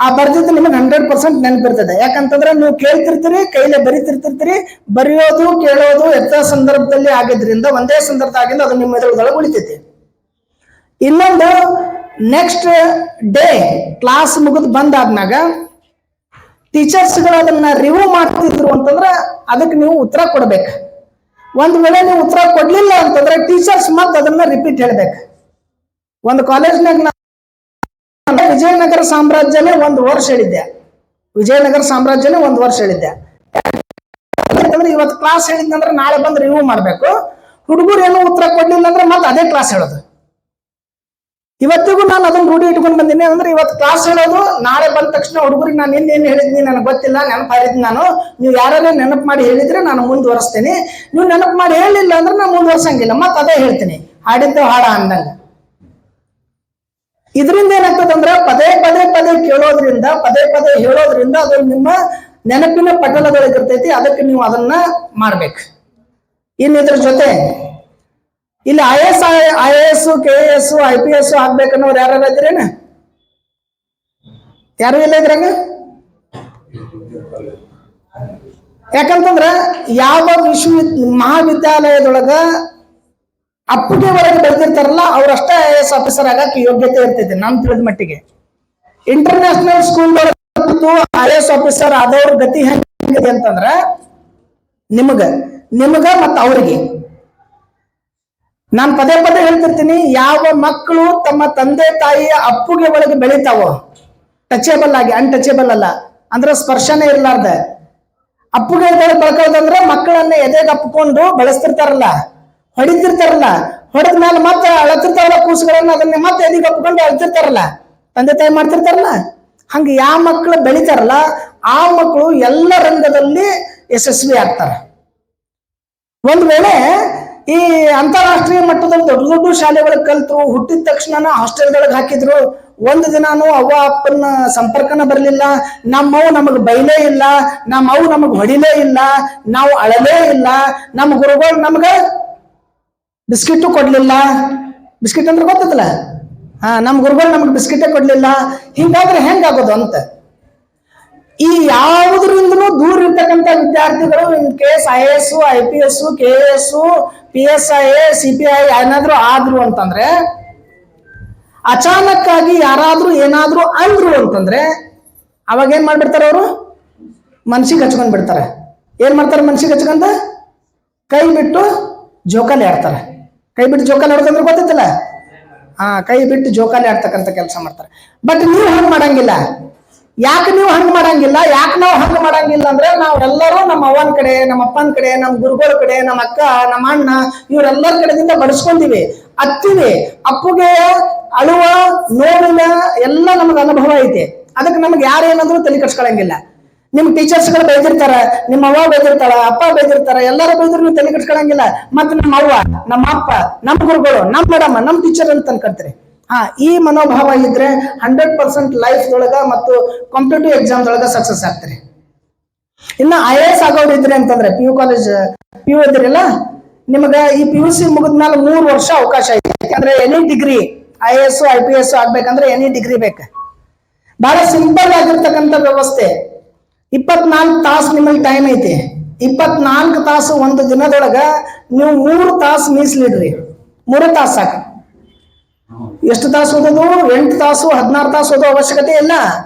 ಆ ಬರ್ದಿದ್ದು ನಿಮಗೆ 100% ನೆನಪಿರ್ತದೆ. ಯಾಕಂತಂದ್ರೆ ನೀವು ಕೇಳ್ತಿರ್ತೀರಿ, ಕೈಲೇ ಬರೀತಿರ್ತಿರ್ತೀರಿ. ಬರೆಯೋದು ಕೇಳೋದು ಎಲ್ಲ ಸಂದರ್ಭದಲ್ಲಿ ಆಗಿದ್ರಿಂದ, ಒಂದೇ ಸಂದರ್ಭ ಆಗಿಂದ ಅದು ನಿಮ್ಮ ಮೆದುಳದೊಳಗೆ ಉಳಿತೈತಿ. ಇನ್ನೊಂದು, ನೆಕ್ಸ್ಟ್ ಡೇ ಕ್ಲಾಸ್ ಮುಗಿದು ಬಂದಾದ್ಮ್ಯಾಗ ಟೀಚರ್ಸ್ಗಳು ಅದನ್ನ ರಿವ್ಯೂ ಮಾಡ್ತಿದ್ರು ಅಂತಂದ್ರೆ ಅದಕ್ಕೆ ನೀವು ಉತ್ತರ ಕೊಡ್ಬೇಕು. ಒಂದ್ ವೇಳೆ ನೀವು ಉತ್ತರ ಕೊಡ್ಲಿಲ್ಲ ಅಂತಂದ್ರೆ ಟೀಚರ್ಸ್ ಮತ್ತೆ ಅದನ್ನ ರಿಪೀಟ್ ಹೇಳ್ಬೇಕು. ಒಂದು ಕಾಲೇಜ್ನಾಗ ವಿಜಯನಗರ ಸಾಮ್ರಾಜ್ಯನೇ ಒಂದು ವರ್ಷ ಹೇಳಿದ್ದೆ. ಯಾಕಂದ್ರೆ ಇವತ್ತು ಕ್ಲಾಸ್ ಹೇಳಿದ್ನಂದ್ರೆ ನಾಳೆ ಬಂದು ರಿವ್ಯೂ ಮಾಡ್ಬೇಕು. ಹುಡುಗರು ಏನೋ ಉತ್ತರ ಕೊಡ್ಲಿಲ್ಲ ಅಂದ್ರೆ ಮತ್ತೆ ಅದೇ ಕ್ಲಾಸ್ ಹೇಳೋದು. ಇವತ್ತಿಗೂ ನಾನು ಅದನ್ನ ರೂಢಿ ಇಟ್ಕೊಂಡು ಬಂದಿನಿ. ಅಂದ್ರೆ ಇವತ್ತು ಕ್ಲಾಸ್ ಹೇಳೋದು, ನಾಳೆ ಬಂದ ತಕ್ಷಣ ಹುಡುಗರಿಗೆ ನಾನು ಏನ್ ಹೇಳಿದ್ನಿ ನನಗೆ ಗೊತ್ತಿಲ್ಲ, ನೆನಪಾರಿದ್ ನಾನು, ನೀವು ಯಾರೇ ನೆನಪು ಮಾಡಿ ಹೇಳಿದ್ರೆ ನಾನು ಮುಂದುವರಿಸ್ತೇನೆ. ನೀವು ನೆನಪು ಮಾಡಿ ಹೇಳಿಲ್ಲ ಅಂದ್ರೆ ನಾನು ಮುಂದುವರ್ಸಂಗಿಲ್ಲ, ಮತ್ತೆ ಅದೇ ಹೇಳ್ತೀನಿ, ಹಾಡಿದ್ದು ಹಾಡ ಅಂದಂಗ. ಇದರಿಂದ ಏನಾಗ್ತದಂದ್ರೆ ಪದೇ ಕೇಳೋದ್ರಿಂದ, ಪದೇ ಹೇಳೋದ್ರಿಂದ ಅದು ನಿಮ್ಮ ನೆನಪಿನ ಪಟಲದೊಳಗಿರ್ತೈತಿ. ಅದಕ್ಕೆ ನೀವು ಅದನ್ನ ಮಾಡ್ಬೇಕು. ಇನ್ನು ಇದ್ರ ಜೊತೆ ಇಲ್ಲಿ IAS, KAS, IPS ಆಗ್ಬೇಕನ್ನೋರು ಯಾರು ಇದ್ರೇನ? ಯಾರು ಇಲ್ಲ ಇದ್ರಾಗ? ಯಾಕಂತಂದ್ರ ಯಾವ ಮಹಾವಿದ್ಯಾಲಯದೊಳಗ ಅಪ್ಪುಗೆ ಒಳಗೆ ಬೆಳೆದಿರ್ತಾರಲ್ಲ ಅವ್ರಷ್ಟೇ IAS ಆಫೀಸರ್ ಆಗಕ್ಕೆ ಯೋಗ್ಯತೆ ಇರ್ತೈತಿ ನಾನು ತಿಳಿದ ಮಟ್ಟಿಗೆ. ಇಂಟರ್ನ್ಯಾಷನಲ್ ಸ್ಕೂಲ್ IAS ಆಫೀಸರ್ ಆದವ್ರ ಗತಿ ಹೆಂಗಿದೆ ಅಂತಂದ್ರ ನಿಮಗ ಮತ್ತ ಅವ್ರಿಗೆ ನಾನು ಪದೇ ಹೇಳ್ತಿರ್ತೀನಿ, ಯಾವ ಮಕ್ಕಳು ತಮ್ಮ ತಂದೆ ತಾಯಿಯ ಅಪ್ಪುಗೆ ಒಳಗೆ ಬೆಳಿತಾವೋ, ಟಚೇಬಲ್ ಆಗಿ, ಅನ್ಟಚೇಬಲ್ ಅಲ್ಲ ಅಂದ್ರೆ ಸ್ಪರ್ಶನೇ ಇರ್ಲಾರ್ದ ಅಪ್ಪುಗೆ ಬೆಳ್ಕೋದಂದ್ರೆ ಮಕ್ಕಳನ್ನ ಎದೆಗೆ ಅಪ್ಪಿಕೊಂಡು ಬೆಳೆಸ್ತಿರ್ತಾರಲ್ಲ, ಹೊಡಿತಿರ್ತಾರಲ್ಲ, ಹೊಡೆದ ಮೇಲೆ ಮತ್ತೆ ಅಳತಿರ್ತಾರಲ್ಲ ಕೂಸುಗಳನ್ನ, ಅದನ್ನ ಮತ್ತೆ ಎದೆಗೆ ಅಪ್ಪಿಕೊಂಡು ಅಳ್ತಿರ್ತಾರಲ್ಲ, ತಂದೆ ತಾಯಿ ಮಾಡ್ತಿರ್ತಾರಲ್ಲ. ಹಂಗ ಯಾವ ಮಕ್ಕಳು ಬೆಳಿತಾರಲ್ಲ ಆ ಮಕ್ಕಳು ಎಲ್ಲ ರಂಗದಲ್ಲಿ ಯಶಸ್ವಿ ಆಗ್ತಾರೆ. ಒಂದ್ ವೇಳೆ ಈ ಅಂತಾರಾಷ್ಟ್ರೀಯ ಮಟ್ಟದಲ್ಲಿ ದೊಡ್ಡ ಶಾಲೆಗಳಿಗೆ ಕಲ್ತರು, ಹುಟ್ಟಿದ ತಕ್ಷಣ ಹಾಸ್ಟೆಲ್ಗಳಿಗೆ ಹಾಕಿದ್ರು, ಒಂದು ದಿನಾನು ಅವ್ವ ಅಪ್ಪನ ಸಂಪರ್ಕನ ಬರಲಿಲ್ಲ, ನಮ್ಮವು ನಮಗ್ ಬೈಲೇ ಇಲ್ಲ, ನಮ್ಮವು ನಮಗ್ ಹೊಡಿಲೇ ಇಲ್ಲ, ನಾವು ಅಳಲೇ ಇಲ್ಲ, ನಮ್ಮ ಗುರುಗಳು ನಮ್ಗ ಬಿಸ್ಕಿಟ್ ಕೊಡ್ಲಿಲ್ಲ. ಬಿಸ್ಕಿಟ್ ಅಂದ್ರೆ ಗೊತ್ತಲ್ಲ, ನಮ್ಮ ಗುರುಗಳು ನಮ್ಗೆ ಬಿಸ್ಕಿಟೇ ಕೊಡ್ಲಿಲ್ಲ. ಹಿಂಗಾದ್ರೆ ಹೆಂಗಾಗೋದು ಅಂತ ಈ ಯಾವುದರಿಂದನೂ ದೂರ ಇರ್ತಕ್ಕಂಥ ವಿದ್ಯಾರ್ಥಿಗಳು in case IAS, IPS, KAS, PSI, CPI ಏನಾದ್ರು ಆದ್ರು ಅಂತಂದ್ರೆ, ಅಚಾನಕ್ ಆಗಿ ಯಾರಾದ್ರೂ ಏನಾದ್ರು ಅಂದ್ರು ಅಂತಂದ್ರೆ ಅವಾಗ ಏನ್ ಮಾಡ್ಬಿಡ್ತಾರ ಅವರು? ಮನ್ಸಿಗೆ ಹಚ್ಕೊಂಡ್ ಬಿಡ್ತಾರೆ. ಏನ್ ಮಾಡ್ತಾರೆ? ಮನ್ಸಿಗೆ ಹಚ್ಕೊಂಡ ಕೈ ಬಿಟ್ಟು ಜೋಕಾಲಿ ಆಡ್ತಾರೆ. ಕೈ ಬಿಟ್ಟು ಜೋಕಾಲಿ ಆಡ್ತಂದ್ರೆ ಗೊತ್ತೈತಲ್ಲ, ಕೈ ಬಿಟ್ಟು ಜೋಕಾಲಿ ಆಡ್ತಕ್ಕಂಥ ಕೆಲಸ ಮಾಡ್ತಾರೆ. ಬಟ್ ನೀವು ಹಂಗ್ ಮಾಡಂಗಿಲ್ಲ. ಯಾಕೆ ನೀವು ಹಂಗ್ ಮಾಡಂಗಿಲ್ಲ? ಯಾಕೆ ನಾವು ಹಂಗ್ ಮಾಡಂಗಿಲ್ಲ ಅಂದ್ರೆ ನಾವೆಲ್ಲರೂ ನಮ್ಮ ಅವ್ವನ ಕಡೆ, ನಮ್ಮ ಅಪ್ಪನ ಕಡೆ, ನಮ್ಮ ಗುರುಗಳ ಕಡೆ, ನಮ್ಮ ಅಕ್ಕ, ನಮ್ಮ ಅಣ್ಣ, ಇವರೆಲ್ಲರ ಕಡೆದಿಂದ ಬಡಿಸ್ಕೊಂಡಿವಿ, ಅತ್ತಿವಿ. ಅಪ್ಪುಗೆ ಅಳುವ ನೋವಿನ ಎಲ್ಲ ನಮ್ಗೆ ಅನುಭವ ಐತಿ. ಅದಕ್ಕೆ ನಮ್ಗೆ ಯಾರು ಏನಾದ್ರು ತಲೆ ಕಟ್ಸ್ಕೊಳಂಗಿಲ್ಲ. ನಿಮ್ ಟೀಚರ್ಸ್ಗಳು ಬೈದಿರ್ತಾರ, ನಿಮ್ಮ ಅವ್ವ ಬೈದಿರ್ತಾಳ, ಅಪ್ಪ ಬೈದಿರ್ತಾರ, ಎಲ್ಲರೂ ಬೈದ್ರು ನೀವು ತಲೆ ಕಟ್ಸ್ಕೊಳಂಗಿಲ್ಲ. ಮತ್ತೆ ನಮ್ಮ ಅವ್ವ, ನಮ್ಮ ಅಪ್ಪ, ನಮ್ಮ ಗುರುಗಳು, ನಮ್ಮ ಮೇಡಮ್, ನಮ್ಮ ಟೀಚರ್ ಅಂತ ಅನ್ಕೊಂತೀರಿ. ಈ ಮನೋಭಾವ ಇದ್ರೆ 100% ಲೈಫ್ ಒಳಗ ಮತ್ತು ಕಾಂಪಿಟೇಟಿವ್ ಎಕ್ಸಾಮ್ ಒಳಗ ಸಕ್ಸಸ್ ಆಗ್ತಾರೆ. ಇನ್ನ IAS ಆಗೋರಿದ್ರಿ ಅಂತಂದ್ರೆ PU ಕಾಲೇಜ್ PU ಇದ್ರಿಲ್ಲ, ನಿಮಗ ಈ PUC ಮುಗಿದ್ಮೇಲೆ 3 ವರ್ಷ ಅವಕಾಶ ಐತಿ. ಯಾಕಂದ್ರೆ ಎನಿ ಡಿಗ್ರಿ IAS, IPS ಆಗ್ಬೇಕಂದ್ರೆ ಎನಿ ಡಿಗ್ರಿ ಬೇಕು. ಬಹಳ ಸಿಂಪಲ್ ಆಗಿರ್ತಕ್ಕಂಥ ವ್ಯವಸ್ಥೆ. 24 ತಾಸು ನಿಮಗೆ ಟೈಮ್ ಐತಿ. 24 ತಾಸು ಒಂದು ದಿನದೊಳಗ ನೀವು 3 ತಾಸು ಮೀಸಲಿಡ್ರಿ. 3 ತಾಸು ಸಾಕು. ಎಷ್ಟು ತಾಸು ಓದೋದು? 8 ತಾಸು 16 ತಾಸು ಓದೋ ಅವಶ್ಯಕತೆ ಇಲ್ಲ.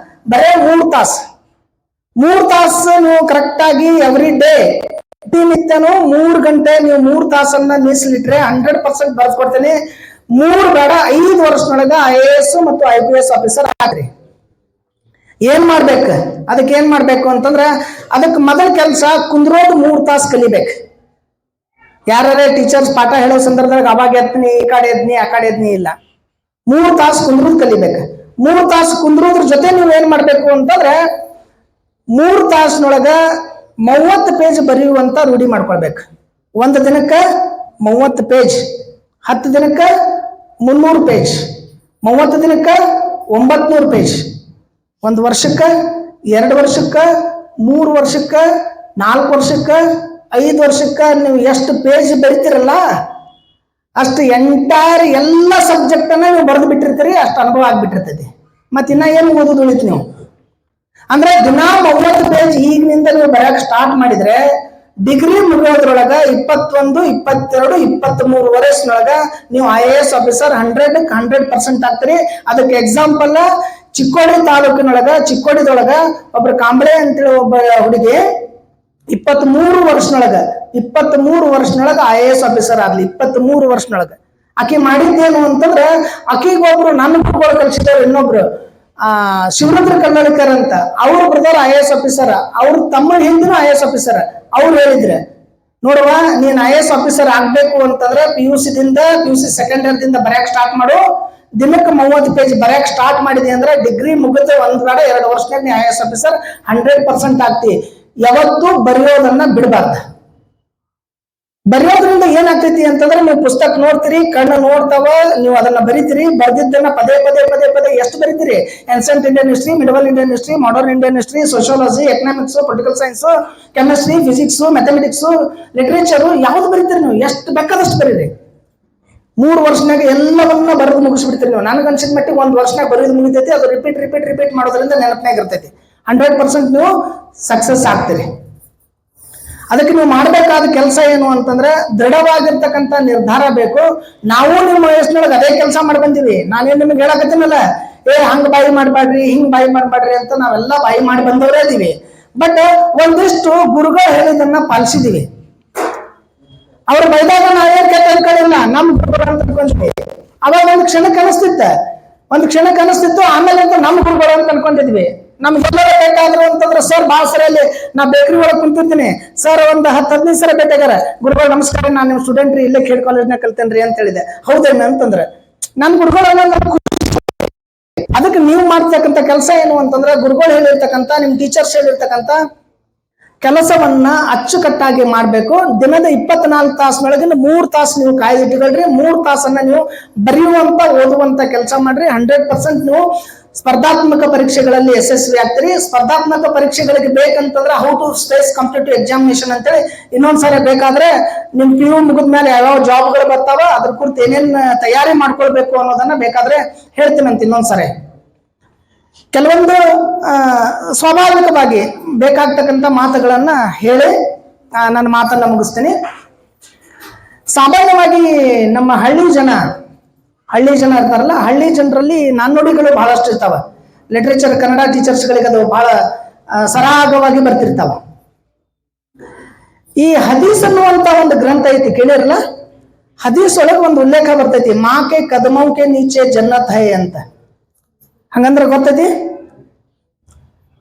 ಬರೇ 3 ತಾಸು. 3 ತಾಸು ನೀವು ಕರೆಕ್ಟ್ ಆಗಿ ಎವ್ರಿ ಡೇ ನಿತ್ಯನು 3 ಗಂಟೆ ನೀವು 3 ತಾಸನ್ನ ಮೀಸಲಿಟ್ರೆ 100% ಬರ್ಕೊಡ್ತೇನೆ. 3 ಬೇಡ 5 ವರ್ಷದೊಳಗ IAS ಮತ್ತು IPS ಆಫೀಸರ್ ಆಗ್ರಿ. ಏನ್ ಮಾಡ್ಬೇಕು? ಅದಕ್ಕೆ ಏನ್ ಮಾಡ್ಬೇಕು ಅಂತಂದ್ರ ಅದಕ್ಕೆ ಮೊದಲ ಕೆಲಸ ಕುಂದ್ರೋದು 3 ತಾಸು ಕಲಿಬೇಕು. ಯಾರೇ ಟೀಚರ್ಸ್ ಪಾಠ ಹೇಳೋ ಸಂದರ್ಭದಾಗ ಅವಾಗ ಎತ್ನಿ ಈ ಕಡೆ ಎದ್ನಿ ಆ ಕಡೆ ಎದ್ನಿ ಇಲ್ಲ. 3 ತಾಸು ಕುಂದ್ರೋದು ಕಲಿಬೇಕು. 3 ತಾಸು ಕುಂದ್ರೋದ್ರ ಜೊತೆ ನೀವು ಏನ್ ಮಾಡ್ಬೇಕು ಅಂತಂದ್ರೆ 3 ತಾಸಿನೊಳಗ 30 ಪೇಜ್ ಬರೆಯುವಂತ ರೂಢಿ ಮಾಡ್ಕೊಳ್ಬೇಕು. 1 ದಿನಕ್ಕೆ 30 ಪೇಜ್, 10 ದಿನಕ್ಕೆ 300 ಪೇಜ್, 30 ದಿನಕ್ಕೆ 900 ಪೇಜ್. 1 ವರ್ಷಕ್ಕೆ, 2 ವರ್ಷಕ್ಕೆ, 3 ವರ್ಷಕ್ಕೆ, 4 ವರ್ಷಕ್ಕೆ, 5 ವರ್ಷಕ್ಕೆ ನೀವು ಎಷ್ಟು ಪೇಜ್ ಬರಿತೀರಲ್ಲ ಅಷ್ಟು ಎಂಟೈರ್ ಎಲ್ಲ ಸಬ್ಜೆಕ್ಟ್ ಅನ್ನ ನೀವು ಬರೆದು ಬಿಟ್ಟಿರ್ತೀರಿ. ಅಷ್ಟು ಅನುಭವ ಆಗ್ಬಿಟ್ಟಿರ್ತೈತಿ. ಮತ್ತೆ ಇನ್ನ ಏನು ಓದೋದು ಉಳಿತು ನೀವು ಅಂದ್ರೆ ದಿನಾ 30 ಪೇಜ್ ಈಗಿನಿಂದ ನೀವು ಬರೆಯಕ್ ಸ್ಟಾರ್ಟ್ ಮಾಡಿದ್ರೆ ಡಿಗ್ರಿ ಮುಗಿಯೋದ್ರೊಳಗ 21, 22, 23 ವರ್ಷನೊಳಗ ನೀವು IAS ಆಫೀಸರ್ 100% ಆಗ್ತೀರಿ. ಅದಕ್ಕೆ ಎಕ್ಸಾಂಪಲ್ ಚಿಕ್ಕೋಡಿ ತಾಲೂಕಿನೊಳಗ ಚಿಕ್ಕೋಡಿದೊಳಗ ಒಬ್ರು ಕಾಂಬಳೆ ಅಂತೇಳಿ ಒಬ್ಬ ಹುಡುಗಿ 23 ವರ್ಷನೊಳಗ IAS ಆಫೀಸರ್ ಆಗ್ಲಿ. 23 ವರ್ಷನೊಳಗ ಆಕೆ ಮಾಡಿದ್ದೇನು ಅಂತಂದ್ರೆ ಆಕೆಗೆ ಒಬ್ರು ನನ್ನ ಗುರುಗಳು ಕಲಿಸಿದವ್ರು ಇನ್ನೊಬ್ರು ಶಿವರುದ್ರ ಕನ್ನಡಿಕರ್ ಅಂತ ಅವ್ರ ಬ್ರದರ್ IAS ಆಫೀಸರ್, ಅವ್ರ ತಮ್ಮ ಹಿಂದಿನ IAS ಆಫೀಸರ್. ಅವ್ರು ಹೇಳಿದ್ರೆ ನೋಡುವ ನೀನ್ IAS ಆಫೀಸರ್ ಆಗ್ಬೇಕು ಅಂತಂದ್ರೆ PUC ಸೆಕೆಂಡ್ ಇಯರ್ ದಿಂದ ಬರೆಯಕ್ ಸ್ಟಾರ್ಟ್ ಮಾಡು. ದಿನಕ್ಕೆ 30 ಪೇಜ್ ಬರೆಯಕ್ ಸ್ಟಾರ್ಟ್ ಮಾಡಿದೆ ಅಂದ್ರೆ ಡಿಗ್ರಿ ಮುಗಿದ 1 ಬೇಡ 2 ವರ್ಷನಾಗ ನೀ IAS ಆಫೀಸರ್ 100% ಆಗ್ತಿ. ಯಾವತ್ತೂ ಬರೆಯೋದನ್ನ ಬಿಡಬಾರ್ದು. ಬರೆಯೋದ್ರಿಂದ ಏನಾಗ್ತೈತಿ ಅಂತಂದ್ರೆ ನೀವು ಪುಸ್ತಕ ನೋಡ್ತೀರಿ, ಕಣ್ಣು ನೋಡ್ತಾವ, ನೀವು ಅದನ್ನ ಬರಿತೀರಿ. ಬರ್ದಿದ್ದನ್ನ ಪದೇ ಎಷ್ಟು ಬರಿತೀರಿ? Ancient Indian history, medieval Indian history, modern Indian history, sociology, economics, political science, chemistry, physics, mathematics, literature ಯಾವ್ದು ಬರಿತೀರಿ ನೀವು? ಎಷ್ಟು ಬೇಕಾದಷ್ಟು ಬರೀರಿ. 3 ವರ್ಷನಾಗ ಎಲ್ಲವನ್ನ ಬರೆದು ಮುಗಿಸ್ಬಿಡ್ತೀರಿ ನೀವು. ನನಗೆ ಅನ್ಸಿದ ಮಟ್ಟಿಗೆ 1 ವರ್ಷನಾಗ ಬರೆದು ಮುಗಿತೈತಿ. ಅದು ರಿಪೀಟ್ ಮಾಡೋದ್ರಿಂದ ನೆನಪನಾಗ ಇರ್ತೈತಿ. 100% ನೀವು ಸಕ್ಸಸ್ ಆಗ್ತೀರಿ. ಅದಕ್ಕೆ ನೀವು ಮಾಡಬೇಕಾದ ಕೆಲಸ ಏನು ಅಂತಂದ್ರೆ ದೃಢವಾಗಿರ್ತಕ್ಕಂಥ ನಿರ್ಧಾರ ಬೇಕು. ನಾವು ನಿಮ್ಮ ವಯಸ್ಸಿನೊಳಗೆ ಅದೇ ಕೆಲಸ ಮಾಡಿ ಬಂದಿವಿ. ನಾನೇನು ನಿಮ್ಗೆ ಹೇಳಕತ್ತೀನಲ್ಲ, ಹಂಗ ಬಾಯಿ ಮಾಡ್ಬೇಡ್ರಿ, ಹಿಂಗ್ ಬಾಯಿ ಮಾಡ್ಬೇಡ್ರಿ ಅಂತ ನಾವೆಲ್ಲ ಬಾಯಿ ಮಾಡಿ ಬಂದವರೇ ಇದೀವಿ. ಬಟ್ ಒಂದಿಷ್ಟು ಗುರುಗಳು ಹೇಳಿದನ್ನ ಪಾಲಿಸಿದೀವಿ. ಅವ್ರ ಬೈದಾಗ ನಾವೇನ್ ಕೆಟ್ಟ ಅನ್ಕೊಂಡಿಲ್ಲ, ನಮ್ ಗುರುಗಳು ಅಂತ ಅನ್ಕೊಂಡ್ವಿ. ಅವಾಗ ಒಂದು ಕ್ಷಣಕ್ಕೆ ಅನಿಸ್ತಿತ್ತು. ಆಮೇಲೆ ಅಂತ ನಮ್ ಗುರುಗಳು ಅಂತ ಅನ್ಕೊಂಡಿದ್ವಿ. ನಮ್ಗೆಲ್ಲರೂ ಬೇಕಾದ್ರು ಅಂತಂದ್ರೆ ಸರ್ ಭಾಳ ಸರಲ್ಲಿ ನಾ ಬೇಕ್ರಿ ಒಳಗೆ ಕುಂತಿರ್ತೀನಿ, ಸರ್ ಒಂದು 10-15 ಸಲ ಬೇಕಾಗಾರ ಗುರುಗಳು ನಮಸ್ಕಾರ, ನಾನು ನಿಮ್ಮ ಸ್ಟೂಡೆಂಟ್ ರೀ, ಇಲ್ಲೇ ಖೇಡ್ ಕಾಲೇಜ್ನಾಗ ಕಲ್ತೇನ್ರಿ ಅಂತ ಹೇಳಿದೆ. ಹೌದೇನ ಅಂತಂದ್ರೆ ನನ್ ಗುರುಗಳು ಅದಕ್ಕೆ ನೀವು ಮಾಡ್ತಕ್ಕಂಥ ಕೆಲಸ ಏನು ಅಂತಂದ್ರೆ ಗುರುಗಳು ಹೇಳಿರ್ತಕ್ಕಂಥ ನಿಮ್ ಟೀಚರ್ಸ್ ಹೇಳಿರ್ತಕ್ಕಂಥ ಕೆಲಸವನ್ನ ಅಚ್ಚುಕಟ್ಟಾಗಿ ಮಾಡ್ಬೇಕು. ದಿನದ 24 ತಾಸಿನೊಳಗಿನ 3 ತಾಸು ನೀವು ಕಾಯ್ದಿಟ್ಟುಕೊಳ್ರಿ. 3 ತಾಸನ್ನ ನೀವು ಬರೆಯುವಂತ ಓದುವಂತ ಕೆಲಸ ಮಾಡ್ರಿ. 100% ನೀವು ಸ್ಪರ್ಧಾತ್ಮಕ ಪರೀಕ್ಷೆಗಳಲ್ಲಿ ಯಶಸ್ವಿ ಆಗ್ತೀರಿ. ಸ್ಪರ್ಧಾತ್ಮಕ ಪರೀಕ್ಷೆಗಳಿಗೆ ಬೇಕಂತಂದ್ರೆ how to face competitive examination ಅಂತೇಳಿ ಇನ್ನೊಂದ್ಸರಿ ಬೇಕಾದ್ರೆ ನಿಮ್ PU ಮುಗಿದ ಮೇಲೆ ಯಾವ ಜಾಬ್ಗಳು ಬರ್ತಾವ ಅದ್ರ ಕುರಿತು ಏನೇನ್ ತಯಾರಿ ಮಾಡ್ಕೊಳ್ಬೇಕು ಅನ್ನೋದನ್ನ ಬೇಕಾದ್ರೆ ಹೇಳ್ತೀನಂತ ಇನ್ನೊಂದ್ಸರಿ. ಕೆಲವೊಂದು ಸ್ವಾಭಾವಿಕವಾಗಿ ಬೇಕಾಗ್ತಕ್ಕಂಥ ಮಾತುಗಳನ್ನ ಹೇಳಿ ನನ್ನ ಮಾತನ್ನ ಮುಗಿಸ್ತೀನಿ. ಸಾಮಾನ್ಯವಾಗಿ ನಮ್ಮ ಹಳ್ಳಿ ಜನ ಇರ್ತಾರಲ್ಲ, ಹಳ್ಳಿ ಜನರಲ್ಲಿ ನಾಣ್ಣುಡಿಗಳು ಬಹಳಷ್ಟು ಇರ್ತಾವ. ಲಿಟರೇಚರ್ ಕನ್ನಡ ಟೀಚರ್ಸ್ಗಳಿಗೆ ಅದು ಬಹಳ ಸರಾಗವಾಗಿ ಬರ್ತಿರ್ತಾವ. ಈ ಹದೀಸ್ ಅನ್ನುವಂತ ಒಂದು ಗ್ರಂಥ ಐತಿ, ಕೇಳಿರಲ್ಲ? ಹದೀಸ್ ಒಳಗೆ ಒಂದು ಉಲ್ಲೇಖ ಬರ್ತೈತಿ, ಮಾಕೆ ಕದಮೌಕೆ ನೀಚೆ ಜನ್ನತ್ ಹೈ ಅಂತ. ಹಂಗಂದ್ರೆ ಗೊತ್ತೈತಿ?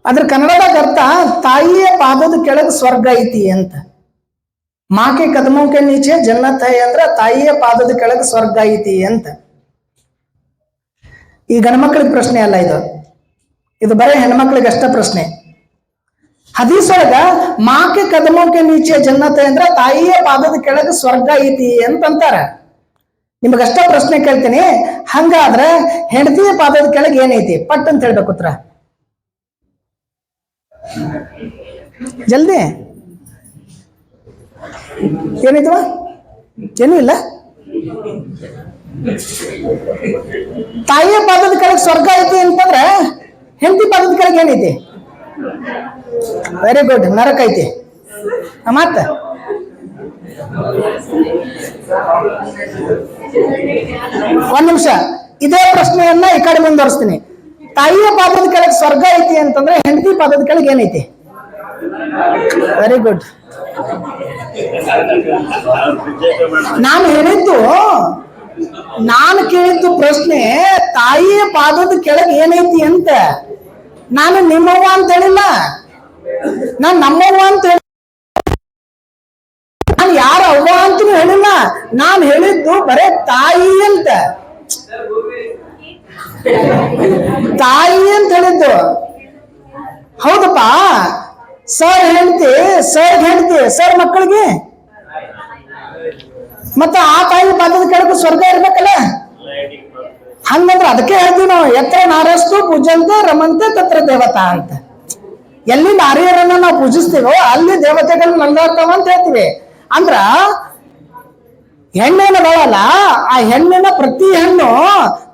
ಅದ್ರ ಕನ್ನಡದಾಗ ಅರ್ಥ ತಾಯಿಯ ಪಾದದ ಕೆಳಗೆ ಸ್ವರ್ಗ ಐತಿ ಅಂತ. ಮಾಕೆ ಕದಮೌಕೆ ನೀಚೆ ಜನ್ನತ್ ಹೈ ಅಂದ್ರ ತಾಯಿಯ ಪಾದದ ಕೆಳಗೆ ಸ್ವರ್ಗ ಐತಿ ಅಂತ. ಈ ಗಣಮಕ್ಳಿಗೆ ಪ್ರಶ್ನೆ ಅಲ್ಲ ಇದು ಬರೀ ಹೆಣ್ಮಕ್ಳಿಗೆ ಅಷ್ಟ ಪ್ರಶ್ನೆ. ಹದೀಸ್ ಒಳಗ ಮಾಕೆ ಕದಮೌಕೆ ನೀಚೆ ಜನ್ನತ್ ಅಂದ್ರ ತಾಯಿಯ ಪಾದದ ಕೆಳಗೆ ಸ್ವರ್ಗ ಐತಿ ಅಂತಂತಾರ. ನಿಮಗಷ್ಟ ಪ್ರಶ್ನೆ ಕೇಳ್ತೀನಿ, ಹಂಗಾದ್ರೆ ಹೆಂಡತಿಯ ಪಾದದ ಕೆಳಗೆ ಏನೈತಿ? ಪಟ್ ಅಂತ ಹೇಳ್ಬೇಕು ಉತ್ತರ. ಜಲ್ದಿ ಏನೈತವ? ಏನೂ ಇಲ್ಲ. ತಾಯಿಯ ಪಾದದ ಕೆಳಗೆ ಸ್ವರ್ಗ ಐತಿ ಅಂತಂದ್ರೆ ಹೆಂಡತಿ ಪಾದದ ಕೆಳಗೆ ಏನೈತಿ? ವೆರಿ ಗುಡ್, ನರಕ ಐತಿ. ಮತ್ತ ಒಂದ್ ನಿಮಿಷ, ಇದೇ ಪ್ರಶ್ನೆಯನ್ನ ಈ ಕಡೆ ಮುಂದುವರಿಸ್ತೀನಿ. ತಾಯಿಯ ಪಾದದ ಕೆಳಗೆ ಸ್ವರ್ಗ ಐತಿ ಅಂತಂದ್ರೆ ಹೆಂಡತಿ ಪಾದದ ಕೆಳಗೆ ಏನೈತಿ? Very good. ನಾನು ಕೇಳಿದ್ದು ಪ್ರಶ್ನೆ ತಾಯಿಯ ಪಾದದ ಕೆಳಗೆ ಏನೈತಿ ಅಂತ. ನಾನು ನಿಮ್ಮವ್ವ ಅಂತ ಹೇಳಿಲ್ಲ, ನಾನು ನಮ್ಮವ್ವ ಅಂತ ಹೇಳಿ, ನಾನು ಯಾರ ಅವ್ವ ಅಂತನೂ ಹೇಳಿಲ್ಲ. ನಾನು ಹೇಳಿದ್ದು ಬರೇ ತಾಯಿ ಅಂತ, ತಾಯಿ ಅಂತ ಹೇಳಿದ್ದು. ಹೌದಪ್ಪ, ಸರ್ ಹೆಂಡತಿ, ಸರ್ ಮಕ್ಕಳಿಗೆ, ಮತ್ತ ಆ ತಾಯಿ ಪಾದದ ಕೆಳಗೆ ಸ್ವರ್ಗ ಇರ್ಬೇಕಲ್ಲ. ಹಂಗಂದ್ರೆ ಅದಕ್ಕೆ ಹೇಳ್ತೀವಿ ನಾವು, ಎತ್ರ ನಾರಸ್ತು ಪೂಜಂತೆ ರಮಂತೆ ತತ್ರ ದೇವತಾ ಅಂತ. ಎಲ್ಲಿ ನಾರಿಯರನ್ನ ನಾವು ಪೂಜಿಸ್ತೀವೋ ಅಲ್ಲಿ ದೇವತೆಗಳು ನಂದಾಡ್ತಾವ ಅಂತ ಹೇಳ್ತೀವಿ. ಅಂದ್ರ ಹೆಣ್ಣೇನದಲ್ಲ, ಆ ಹೆಣ್ಣಿನ ಪ್ರತಿ ಹೆಣ್ಣು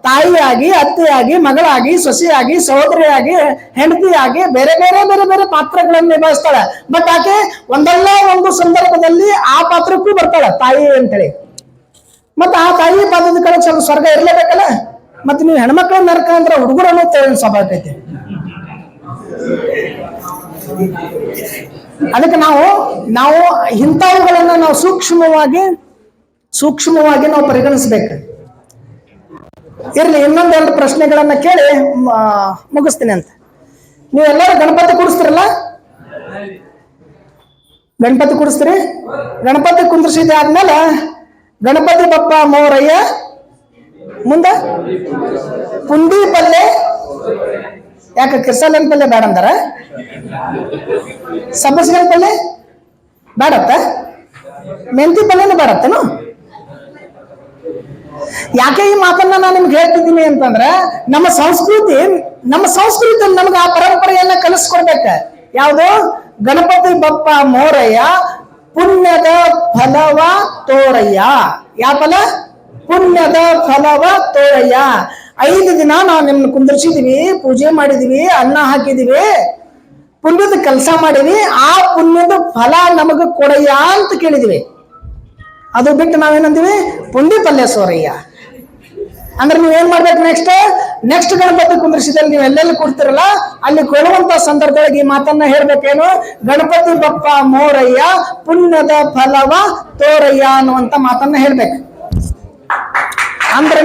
ತಾಯಿಯಾಗಿ, ಅತ್ತೆಯಾಗಿ, ಮಗಳಾಗಿ, ಸೊಸೆಯಾಗಿ, ಸಹೋದರಿಯಾಗಿ, ಹೆಂಡತಿಯಾಗಿ ಬೇರೆ ಬೇರೆ ಬೇರೆ ಬೇರೆ ಪಾತ್ರಗಳನ್ನು ನಿಭಾಯಿಸ್ತಾಳೆ. ಬಟ್ ಆಕೆ ಒಂದಲ್ಲ ಒಂದು ಸಂದರ್ಭದಲ್ಲಿ ಆ ಪಾತ್ರಕ್ಕೂ ಬರ್ತಾಳೆ ತಾಯಿ ಅಂತೇಳಿ. ಮತ್ತೆ ಆ ತಾಯಿ ಪಾದದ ಕಡೆ ಸ್ವಲ್ಪ ಸ್ವರ್ಗ ಇರ್ಲೇಬೇಕಲ್ಲ. ಮತ್ತೆ ನೀವು ಹೆಣ್ಮಕ್ಳ ನರಕ ಅಂದ್ರೆ ಹುಡುಗರು ಅನ್ನೋ ಸ್ವಾಭಾವಿಕ ಐತಿ. ಅದಕ್ಕೆ ನಾವು ಇಂಥವುಗಳನ್ನ ನಾವು ಸೂಕ್ಷ್ಮವಾಗಿ ನಾವು ಪರಿಗಣಿಸ್ಬೇಕು. ಇರ್ಲಿ, ಇನ್ನೊಂದೆರಡು ಪ್ರಶ್ನೆಗಳನ್ನ ಕೇಳಿ ಮುಗಿಸ್ತೀನಿ ಅಂತ. ನೀವೆಲ್ಲರೂ ಗಣಪತಿ ಕೂಡಿಸ್ತಿರಲ್ಲ? ಗಣಪತಿ ಕೂಡಿಸ್ತೀರಿ? ಗಣಪತಿ ಕುಂದ್ರಿಸಿದಾದ್ಮೇಲೆ ಗಣಪತಿ ಬಪ್ಪ ಮೋರಯ್ಯ ಮುಂದೆ ಪುಂಡಿ ಪಲ್ಲೆ, ಯಾಕೆ ಕಿರ್ಸಲನ್ ಪಲ್ಲೆ ಬೇಡ ಅಂದಾರ? ಸಬ್ಬಸಿಗೆ ಪಲ್ಲೆ ಬೇಡತ್ತ? ಮೆಂತಿ ಪಲ್ಲೆನೂ ಬೇಡತ್ತನು? ಯಾಕೆ ಈ ಮಾತನ್ನ ನಾನು ನಿಮ್ಗೆ ಹೇಳ್ತಿದ್ದೀನಿ ಅಂತಂದ್ರೆ, ನಮ್ಮ ಸಂಸ್ಕೃತಿ ನಮ್ಗೆ ಆ ಪರಂಪರೆಯನ್ನ ಕಲಿಸ್ಕೊಡ್ಬೇಕ. ಯಾವುದು? ಗಣಪತಿ ಬಪ್ಪ ಮೋರಯ್ಯ ಪುಣ್ಯದ ಫಲವ ತೋರಯ್ಯ. ಯಾವ ಫಲ? ಪುಣ್ಯದ ಫಲವ ತೋರಯ್ಯ. 5 ದಿನ ನಾವು ನಿಮ್ಮನ್ನ ಕುಂದರ್ಸಿದೀವಿ, ಪೂಜೆ ಮಾಡಿದೀವಿ, ಅನ್ನ ಹಾಕಿದೀವಿ, ಪುಣ್ಯದ ಕೆಲಸ ಮಾಡಿವಿ, ಆ ಪುಣ್ಯದ ಫಲ ನಮಗ ಕೊಡಯ್ಯ ಅಂತ ಕೇಳಿದಿವಿ. ಅದು ಬಿಟ್ಟು ನಾವೇನಂತೀವಿ? ಪುಂಡಿ ಪಲ್ಯ ಸೋರಯ್ಯ. ಅಂದ್ರೆ ನೀವೇನ್ ಮಾಡ್ಬೇಕು? ನೆಕ್ಸ್ಟ್ ಗಣಪತಿ ಕುಂದ್ರಿಸಿದಲ್ಲಿ ನೀವು ಎಲ್ಲೆಲ್ಲಿ ಕೊಡ್ತಿರಲ್ಲ ಅಲ್ಲಿ ಕೊಡುವಂತ ಸಂದರ್ಭದೊಳಗೆ ಈ ಮಾತನ್ನ ಹೇಳ್ಬೇಕೇನು? ಗಣಪತಿ ಬಪ್ಪ ಮೋರಯ್ಯ ಪುಣ್ಯದ ಫಲವ ತೋರಯ್ಯ ಅನ್ನುವಂತ ಮಾತನ್ನ ಹೇಳ್ಬೇಕು. ಅಂದ್ರೆ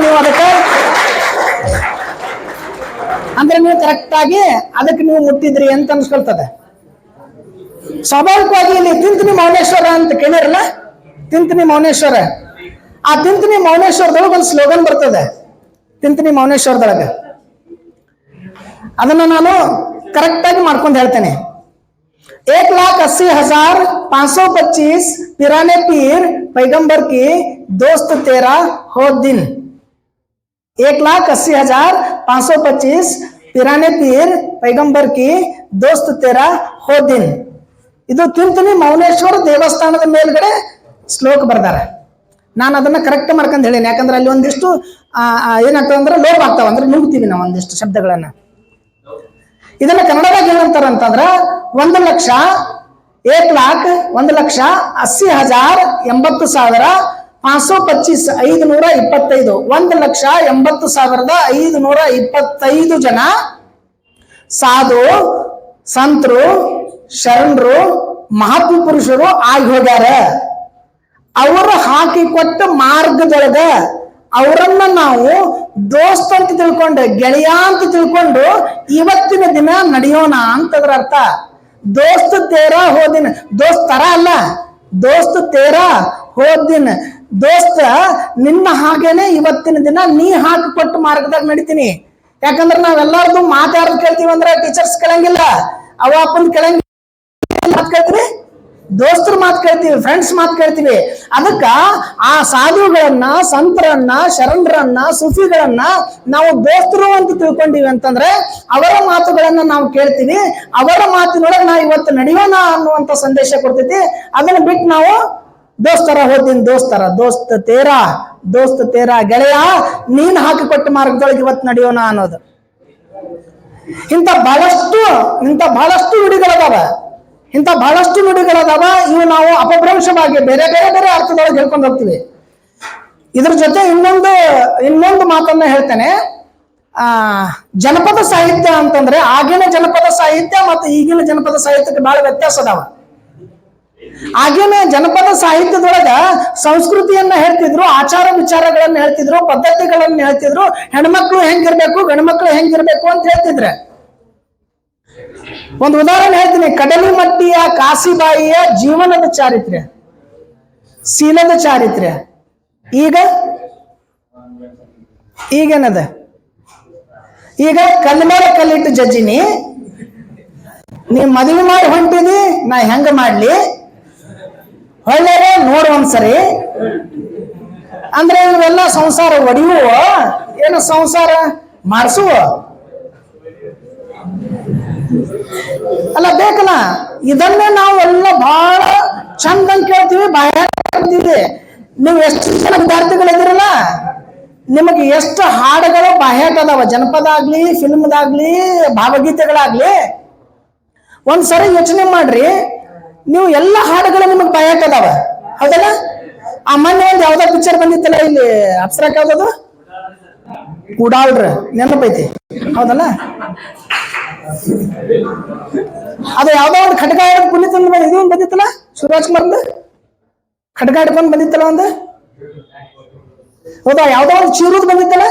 ನೀವು ಕರೆಕ್ಟ್ ಆಗಿ ಅದಕ್ಕೆ ನೀವು ಮುಟ್ಟಿದ್ರಿ ಅಂತ ಅನ್ಸ್ಕೊಳ್ತದೆ. ಸ್ವಾಭಾವಿಕವಾಗಿ ಇಲ್ಲಿ ತಿಂತಿನಿ ಮೌನೇಶ್ವರ ಅಂತ ಕೇಳಿರಲ್ಲ, ತಿಂತಿನಿ ಮೌನೇಶ್ವರ. ಆ ತಿಂತಿನಿ ಮೌನೇಶ್ವರದೊಳಗೆ ಒಂದು ಸ್ಲೋಗನ್ ಬರ್ತದೆ. ತಿಂತಿನಿ ಮೌನೇಶ್ವರದೊಳಗೆ ಅದನ್ನ ನಾನು ಕರೆಕ್ಟ್ ಆಗಿ ಮಾಡ್ಕೊಂಡು ಹೇಳ್ತೇನೆ. 1,80,525 पिराने पीर पैगंबर की दोस्त तेरा हो दिन. 1,80,525 पिराने पीर पैगंबर की दोस्त तेरा हो दिन. ಇದು ತಿಂತಿನಿ ಮೌನೇಶ್ವರ ದೇವಸ್ಥಾನದ ಮೇಲ್ಗಡೆ ಶ್ಲೋಕ ಬರ್ದಾರೆ. ನಾನು ಅದನ್ನ ಕರೆಕ್ಟ್ ಮಾಡ್ಕೊಂಡು ಹೇಳೀನಿ. ಯಾಕಂದ್ರೆ ಅಲ್ಲಿ ಒಂದಿಷ್ಟು ಏನಾಗ್ತದೆ ಅಂದ್ರೆ ಲೋಪ ಆಗ್ತಾವ, ಅಂದ್ರೆ ನುಗ್ತೀವಿ ನಾವು ಒಂದಿಷ್ಟು ಶಬ್ದಗಳನ್ನ. ಇದನ್ನ ಕನ್ನಡದಾಗ ಏನಂತಾರ ಅಂತಂದ್ರ 1,80,525 1,80,525 ಜನ ಸಾಧು ಸಂತರು ಶರಣರು ಮಹಾತ್ಮ ಪುರುಷರು ಆಗಿ ಹೋಗ್ಯಾರ. ಅವರು ಹಾಕಿಕೊಟ್ಟ ಮಾರ್ಗದೊಳಗ ಅವರನ್ನ ನಾವು ದೋಸ್ತ್ ಅಂತ ತಿಳ್ಕೊಂಡು, ಗೆಳೆಯ ಅಂತ ತಿಳ್ಕೊಂಡು ಇವತ್ತಿನ ದಿನ ನಡೆಯೋಣ ಅಂತದ್ರ ಅರ್ಥ. ದೋಸ್ತ್ ತೇರ ಹೋದಿನ, ದೋಸ್ತ್ ತರ ಅಲ್ಲ, ದೋಸ್ತ್ ತೇರ ಹೋದಿನ. ದೋಸ್ತ ನಿನ್ನ ಹಾಗೇನೆ ಇವತ್ತಿನ ದಿನ ನೀ ಹಾಕಿಕೊಟ್ಟ ಮಾರ್ಗದಾಗ ನಡಿತೀನಿ. ಯಾಕಂದ್ರೆ ನಾವೆಲ್ಲಾರ್ದು ಮಾತಾಡೋದು ಕೇಳ್ತೀವಿ ಅಂದ್ರೆ ಟೀಚರ್ಸ್ ಕೇಳಂಗಿಲ್ಲ, ಅವ ಅಪ್ಪಂದ್ ಕೇಳಂಗಿಲ್ಲ, ಮಾತು ಕೇಳ್ತೀವಿ, ದೋಸ್ತರ ಮಾತು ಕೇಳ್ತೀವಿ, ಫ್ರೆಂಡ್ಸ್ ಮಾತು ಕೇಳ್ತೀವಿ. ಅದಕ್ಕ ಆ ಸಾಧುಗಳನ್ನ, ಸಂತರನ್ನ, ಶರಣರನ್ನ, ಸುಫಿಗಳನ್ನ ನಾವು ದೋಸ್ತರು ಅಂತ ತಿಳ್ಕೊಂಡಿವಿ ಅಂತಂದ್ರೆ ಅವರ ಮಾತುಗಳನ್ನ ನಾವು ಕೇಳ್ತೀವಿ. ಅವರ ಮಾತಿನೊಳಗೆ ನಾವು ಇವತ್ತು ನಡೆಯೋಣ ಅನ್ನುವಂತ ಸಂದೇಶ ಕೊಡ್ತೈತಿ. ಅದನ್ನ ಬಿಟ್ಟು ನಾವು ದೋಸ್ತರ ಹೋದಿನ ದೋಸ್ತ ತೇರಾ ಗೆಳೆಯ ನೀನ್ ಹಾಕಿಕೊಟ್ಟ ಮಾರ್ಗದೊಳಗೆ ಇವತ್ತು ನಡೆಯೋಣ ಅನ್ನೋದು. ಇಂಥ ಬಹಳಷ್ಟು ನುಡಿಗಳದಾವ. ಇವು ನಾವು ಅಪಭ್ರಂಶವಾಗಿ ಬೇರೆ ಬೇರೆ ಬೇರೆ ಅರ್ಥದೊಳಗೆ ಹೇಳ್ಕೊಂಡು ಹೋಗ್ತೀವಿ. ಇದ್ರ ಜೊತೆ ಇನ್ನೊಂದು ಮಾತನ್ನ ಹೇಳ್ತೇನೆ. ಜನಪದ ಸಾಹಿತ್ಯ ಅಂತಂದ್ರೆ ಆಗಿನ ಜನಪದ ಸಾಹಿತ್ಯ ಮತ್ತು ಈಗಿನ ಜನಪದ ಸಾಹಿತ್ಯಕ್ಕೆ ಬಹಳ ವ್ಯತ್ಯಾಸ ಅದಾವ. ಆಗಿನ ಜನಪದ ಸಾಹಿತ್ಯದೊಳಗ ಸಂಸ್ಕೃತಿಯನ್ನ ಹೇಳ್ತಿದ್ರು, ಆಚಾರ ವಿಚಾರಗಳನ್ನ ಹೇಳ್ತಿದ್ರು, ಪದ್ಧತಿಗಳನ್ನ ಹೇಳ್ತಿದ್ರು, ಹೆಣ್ಮಕ್ಳು ಹೆಂಗಿರ್ಬೇಕು ಗಂಡ್ಮಕ್ಳು ಹೆಂಗಿರ್ಬೇಕು ಅಂತ ಹೇಳ್ತಿದ್ರೆ. ಒಂದು ಉದಾಹರಣೆ ಹೇಳ್ತೀನಿ. ಕಡಲಿಮಟ್ಟಿಯ ಕಾಸಿಬಾಯಿಯ ಜೀವನದ ಚಾರಿತ್ರ್ಯ, ಶೀಲದ ಚಾರಿತ್ರ್ಯ ಈಗೇನದ? ಈಗ ಕಲ್ಲ ಮೇಲೆ ಕಲ್ಲಿಟ್ಟು ಜಜ್ಜಿನಿ, ನೀ ಮದುವೆ ಮಾಡಿ ಹೊಂಟಿದಿ, ನಾ ಹೆಂಗ ಮಾಡ್ಲಿ ಒಳ್ಳೆ ನೋಡು ಒಂದ್ಸರಿ ಅಂದ್ರೆ ಇವೆಲ್ಲ ಸಂಸಾರ ಒಡೆಯುವ ಏನು ಸಂಸಾರ ಮಾಡಿಸುವ ಅಲ್ಲ, ಬೇಕಲ್ಲ. ಇದನ್ನೇ ನಾವು ಎಲ್ಲ ಬಹಳ ಚಂದ ಅಂತ ಕೇಳ್ತೀವಿ, ಬಾಯ ನೀವು ಎಷ್ಟು ಜನ ವಿದ್ಯಾರ್ಥಿಗಳಿದ್ದೀರಲ್ಲ, ನಿಮಗೆ ಎಷ್ಟು ಹಾಡುಗಳು ಬಾಹ್ಯಾಟ ಅದಾವ, ಜನಪದ ಆಗ್ಲಿ, ಫಿಲ್ಮ್ದಾಗ್ಲಿ, ಭಾವಗೀತೆಗಳಾಗ್ಲಿ. ಒಂದ್ಸರಿ ಯೋಚನೆ ಮಾಡ್ರಿ, ನೀವು ಎಲ್ಲ ಹಾಡುಗಳು ನಿಮಗೆ ಬಾಹ್ಯಾಟ ಅದಾವ, ಹೌದಲ್ಲ? ಆ ಮೊನ್ನೆ ಒಂದು ಯಾವ್ದೋ ಪಿಕ್ಚರ್ ಬಂದಿತ್ತಲ್ಲ ಇಲ್ಲಿ ಅಪ್ಸರಾಕ್, ಯಾವ್ದದು ಉಡಾಳ್ರ, ನೆನಪೈತಿ ಹೌದಲ್ಲ? ಅದು ಯಾವ್ದೋ ಒಂದು ಖಡ್ಗ ಹಿಡ್ಕೊಂಡು ಕುಣಿತ ಇದು ಬಂದಿತ್ತಲ್ಲ, ಶಿವರಾಜ್ ಕುಮಾರ್ದು ಖಡ್ಗ ಹಿಡ್ಕೊಂಡು ಬಂದಿತ್ತಲ್ಲ ಒಂದು, ಹೌದಾ? ಯಾವ್ದೋ ಒಂದು ಚೀರುದ್ ಬಂದಿತ್ತಲ್ಲ,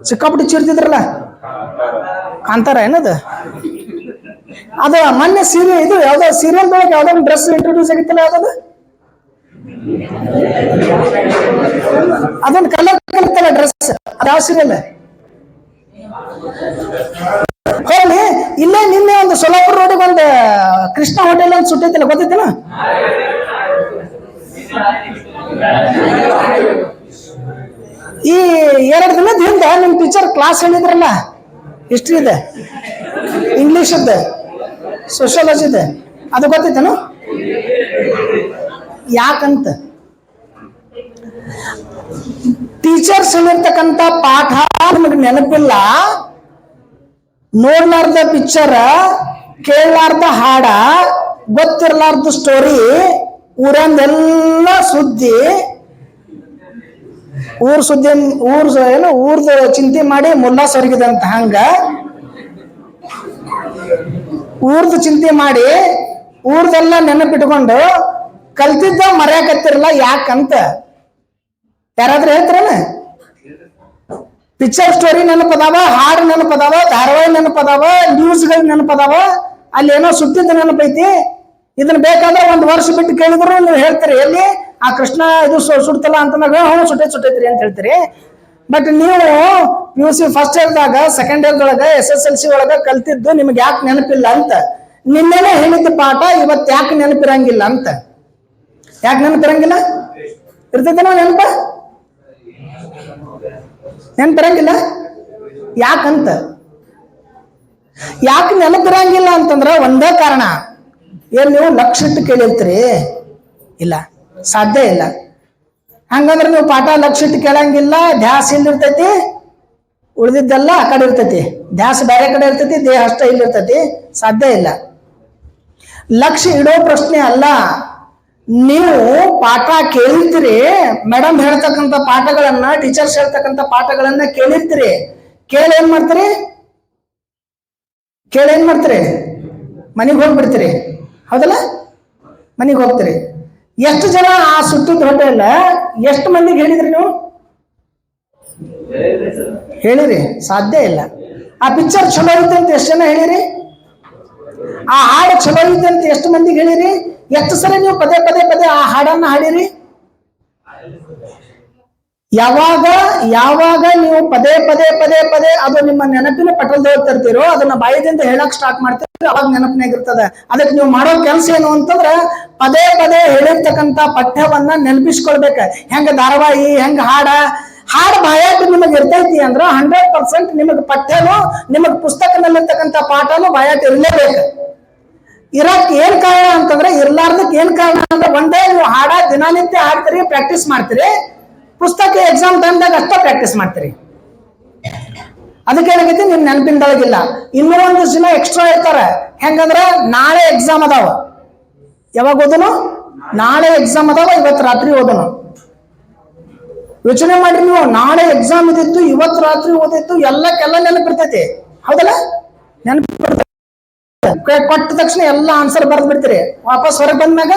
ಸಿಕ್ಕಾಪಟ್ಟಿ ಚೀರ್ತಿದ್ರಲ್ಲ, ಕಾಂತಾರ ಏನದು? ಅದು ಮೊನ್ನೆ ಸೀರಿಯಲ್, ಇದು ಯಾವ್ದೋ ಸೀರಿಯಲ್ ಒಳಗೆ ಯಾವ್ದೋ ಒಂದು ಡ್ರೆಸ್ ಇಂಟ್ರೊಡ್ಯೂಸ್ ಆಗಿತ್ತಲ್ಲ, ಯಾವ್ದದು ಅದೊಂದು ಕಲರ್ ಕಲಿತಲ್ಲ ಡ್ರೆಸ್, ಅದು ಯಾವ ಸೀರಿಯಲ್? ಹೋಗ್ಲಿ, ಇಲ್ಲೇ ನಿನ್ನೆ ಒಂದು ಸೊಲ್ಲಾಪುರ ರೋಡಿಗೆ ಒಂದು ಕೃಷ್ಣ ಹೋಟೆಲ್ ಅಂತ ಸುಟ್ಟೈತಿಲ್ಲ, ಗೊತ್ತೈತಿಲ್ಲ? ಈ 2 ದಿನದ ಹಿಂದೆ ನಿಮ್ ಟೀಚರ್ ಕ್ಲಾಸ್ ಹೇಳಿದ್ರಲ್ಲ, ಹಿಸ್ಟ್ರಿ ಇದೆ, ಇಂಗ್ಲಿಷ್ ಇದೆ, ಸೋಷಿಯಾಲಜಿ ಇದೆ, ಅದು ಗೊತ್ತೈತೇನು? ಯಾಕಂತ ಟೀಚರ್ಸ್ ಹೇಳಿರ್ತಕ್ಕಂಥ ಪಾಠ ನಿಮಗೆ ನೆನಪಿಲ್ಲ, ನೋಡ್ಲಾರ್ದ ಪಿಕ್ಚರ್, ಕೇಳಲಾರ್ದ ಹಾಡ, ಗೊತ್ತಿರ್ಲಾರ್ದ ಸ್ಟೋರಿ, ಊರಂದೆಲ್ಲ ಸುದ್ದಿ, ಊರ್ದು ಚಿಂತೆ ಮಾಡಿ ಮುಲ್ಲಾ ಸೊರಗಿದೆ ಅಂತ ಹಂಗ ಊರ್ದು ಚಿಂತೆ ಮಾಡಿ ಊರ್ದೆಲ್ಲ ನೆನಪಿಟ್ಕೊಂಡು ಕಲ್ತಿದ್ದ ಮರ್ಯಾಕತ್ತಿರಲ್ಲ. ಯಾಕಂತ ಯಾರಾದ್ರೂ ಹೇಳ್ತಾರಲ್ಲ? ಪಿಕ್ಚರ್ ಸ್ಟೋರಿ ನೆನಪದಾವ, ಹಾಡು ನೆನಪದಾವ, ಧಾರಾವಾಹಿ ನೆನಪದಾವ, ನ್ಯೂಸ್ಗಳು ನೆನಪದಾವ, ಅಲ್ಲಿ ಏನೋ ಸುಟ್ಟಿದ್ದ ನೆನಪೈತಿ. ಇದನ್ನ ಬೇಕಾದ್ರೆ 1 ವರ್ಷ ಬಿಟ್ಟು ಕೇಳಿದ್ರು ನೀವು ಹೇಳ್ತೀರಿ, ಎಲ್ಲಿ ಆ ಕೃಷ್ಣ ಇದು ಸುಡ್ತಲ್ಲ ಅಂತಂದಾಗ ಸುಟ್ಟೈತ್ರಿ ಅಂತ ಹೇಳ್ತೀರಿ. ಬಟ್ ನೀವು PUC ಫಸ್ಟ್ ಇಯರ್ದಾಗ, ಸೆಕೆಂಡ್ ಇಯರ್ದೊಳಗ, SSLC ಒಳಗ ಕಲ್ತಿದ್ದು ನಿಮ್ಗೆ ಯಾಕೆ ನೆನಪಿಲ್ಲ ಅಂತ. ನಿನ್ನೆನೆ ಹೇಳಿದ್ದ ಪಾಠ ಇವತ್ತು ಯಾಕೆ ನೆನಪಿರಂಗಿಲ್ಲ ಅಂತ. ಯಾಕೆ ನೆನಪಿರಂಗಿಲ್ಲ? ಇರ್ತೈತೇನೋ ನೆನಪಿರಂಗಿಲ್ಲ? ಯಾಕಂತ? ಯಾಕೆ ನೆನಪಿರಂಗಿಲ್ಲ ಅಂತಂದ್ರ ಒಂದೇ ಕಾರಣ. ಏನ್ ನೀವು ಲಕ್ಷ ಇಟ್ಟು ಕೇಳಿರ್ತೀರಿ? ಇಲ್ಲ, ಸಾಧ್ಯ ಇಲ್ಲ. ಹಂಗಂದ್ರೆ ನೀವು ಪಾಠ ಲಕ್ಷ ಇಟ್ಟು ಕೇಳಂಗಿಲ್ಲ, ಧ್ಯಾಸ ಇಲ್ಲಿರ್ತೈತಿ, ಉಳಿದಿದ್ದೆಲ್ಲ ಆ ಕಡೆ ಇರ್ತೈತಿ. ಧ್ಯಾಸ ಬೇರೆ ಕಡೆ ಇರ್ತೈತಿ, ದೇಹ ಅಷ್ಟ ಇಲ್ಲಿರ್ತೈತಿ. ಸಾಧ್ಯ ಇಲ್ಲ. ಲಕ್ಷ ಇಡೋ ಪ್ರಶ್ನೆ ಅಲ್ಲ. ನೀವು ಪಾಠ ಕೇಳಿರ್ತೀರಿ, ಮೇಡಮ್ ಹೇಳ್ತಕ್ಕಂಥ ಪಾಠಗಳನ್ನ, ಟೀಚರ್ಸ್ ಹೇಳ್ತಕ್ಕಂಥ ಪಾಠಗಳನ್ನ ಕೇಳಿರ್ತೀರಿ. ಕೇಳಿ ಏನ್ ಮಾಡ್ತೀರಿ? ಮನೆಗೆ ಹೋಗ್ಬಿಡ್ತೀರಿ, ಹೌದಲ್ಲ? ಮನೆಗೆ ಹೋಗ್ತೀರಿ. ಎಷ್ಟು ಜನ ಆ ಸುಟ್ಟಿದ ಹೋಟೆಲ್ ಎಷ್ಟು ಮಂದಿಗೆ ಹೇಳಿದ್ರಿ ನೀವು? ಹೇಳಿರಿ? ಸಾಧ್ಯ ಇಲ್ಲ. ಆ ಪಿಕ್ಚರ್ ಚಲೋ ಐತೆ ಅಂತ ಎಷ್ಟು ಜನ ಹೇಳಿರಿ? ಆ ಹಾಡು ಚಲೋ ಐತೆ ಅಂತ ಎಷ್ಟು ಮಂದಿಗೆ ಹೇಳಿರಿ? ಎಷ್ಟು ಸರಿ ನೀವು ಪದೇ ಆ ಹಾಡನ್ನ ಹಾಡಿರಿ? ಯಾವಾಗ ನೀವು ಪದೇ ಅದು ನಿಮ್ಮ ನೆನಪಿನ ಪಟಲದಲ್ಲಿ ತರ್ತೀರೋ, ಅದನ್ನ ಬಾಯಿದಿಂದ ಹೇಳಕ್ ಸ್ಟಾರ್ಟ್ ಮಾಡ್ತೀರಿ, ಅವಾಗ ನೆನಪಿನಾಗಿರ್ತದೆ. ಅದಕ್ಕೆ ನೀವು ಮಾಡೋ ಕೆಲಸ ಏನು ಅಂತಂದ್ರೆ ಪದೇ ಹೇಳಿರ್ತಕ್ಕಂಥ ಪಠ್ಯವನ್ನ ನೆನಪಿಸ್ಕೊಳ್ಬೇಕ. ಹೆಂಗ ಧಾರಾವಾಹಿ, ಹೆಂಗ ಹಾಡು ಬಾಯಾಟ ನಿಮಗೆ ಇರ್ತೈತಿ ಅಂದ್ರ 100% ನಿಮಗೆ ಪಠ್ಯನೂ, ನಿಮಗೆ ಪುಸ್ತಕದಲ್ಲಿರ್ತಕ್ಕಂಥ ಪಾಠನೂ ಬಾಯಾಟ ಇರಲೇಬೇಕು. ಇರಕ್ ಏನ್ ಕಾರಣ ಅಂತಂದ್ರೆ, ಇರ್ಲಾರ್ದಕ್ ಏನ್ ಕಾರಣ ಅಂದ್ರೆ, ಒಂದೇ ನೀವು ದಿನನಿತ್ಯ ಹಾಡ್ತೀರಿ, ಪ್ರಾಕ್ಟೀಸ್ ಮಾಡ್ತೀರಿ, ಪುಸ್ತಕ ಎಕ್ಸಾಮ್ ಟೈಮ್ದಾಗ ಅಷ್ಟ ಪ್ರಾಕ್ಟೀಸ್ ಮಾಡ್ತೀರಿ. ಅದಕ್ಕೆ ಏನಾಗೈತಿ, ನಿಮ್ ನೆನಪಿನದೊಳಗಿಲ್ಲ. ಇನ್ನೂ 1 ದಿನ ಎಕ್ಸ್ಟ್ರಾ ಇರ್ತಾರೆ. ಹೆಂಗಂದ್ರೆ ನಾಳೆ ಎಕ್ಸಾಮ್ ಅದಾವ, ಯಾವಾಗ ಓದನು? ನಾಳೆ ಎಕ್ಸಾಮ್ ಅದಾವ, ಇವತ್ತು ರಾತ್ರಿ ಓದನು. ಯೋಚನೆ ಮಾಡ್ರಿ ನೀವು, ನಾಳೆ ಎಕ್ಸಾಮ್ ಇದ್ದಿತ್ತು, ಇವತ್ತು ರಾತ್ರಿ ಓದಿತ್ತು, ಎಲ್ಲಕ್ಕೆಲ್ಲ ನೆನಪಿರ್ತೈತಿ, ಹೌದಲ್ಲ? ನೆನಪು ಕೊಟ್ಟ ತಕ್ಷಣ ಎಲ್ಲ ಆನ್ಸರ್ ಬರ್ದ್ ಬಿಡ್ತೀರಿ. ವಾಪಸ್ ಹೊರಗೆ ಬಂದ್ಮ್ಯಾಗ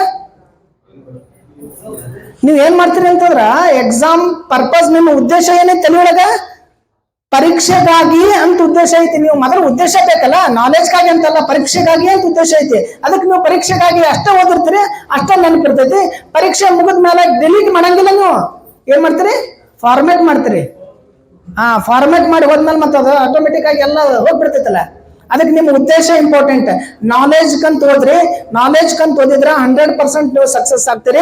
ನೀವ್ ಏನ್ ಮಾಡ್ತೀರಿ ಅಂತಂದ್ರ, ಎಕ್ಸಾಮ್ ಪರ್ಪಸ್, ನಿಮ್ಮ ಉದ್ದೇಶ ಏನೈತಿ ತಲೆಯೊಳಗ? ಪರೀಕ್ಷೆಗಾಗಿ ಅಂತ ಉದ್ದೇಶ ಐತಿ. ನೀವು ಮೊದಲು ಉದ್ದೇಶ ಬೇಕಲ್ಲ, ನಾಲೆಜ್ಗಾಗಿ ಅಂತಲ್ಲ, ಪರೀಕ್ಷೆಗಾಗಿ ಅಂತ ಉದ್ದೇಶ ಐತಿ. ಅದಕ್ಕೆ ನೀವು ಪರೀಕ್ಷೆಗಾಗಿ ಅಷ್ಟೇ ಓದಿರ್ತೀರಿ, ಅಷ್ಟೇ ನೆನಪಿರ್ತೈತಿ. ಪರೀಕ್ಷೆ ಮುಗಿದ ಮೇಲೆ ಡಿಲೀಟ್ ಮಾಡಂಗಿಲ್ಲ. ನೀವು ಏನ್ ಮಾಡ್ತೀರಿ? ಫಾರ್ಮೇಟ್ ಮಾಡ್ತೀರಿ. ಫಾರ್ಮೇಟ್ ಮಾಡಿ ಹೋದ್ಮೇಲೆ ಮತ್ತೆ ಅದು ಆಟೋಮೆಟಿಕ್ ಆಗಿ ಎಲ್ಲ ಹೋಗ್ಬಿಡ್ತೈತಲ್ಲ. ಅದಕ್ಕೆ ನಿಮ್ಮ ಉದ್ದೇಶ ಇಂಪಾರ್ಟೆಂಟ್. ನಾಲೆಜ್ ಕಂತ ಓದ್ರಿ, ನಾಲೆಜ್ ಕಂತ ಓದಿದ್ರ 100% ಸಕ್ಸಸ್ ಆಗ್ತೀರಿ.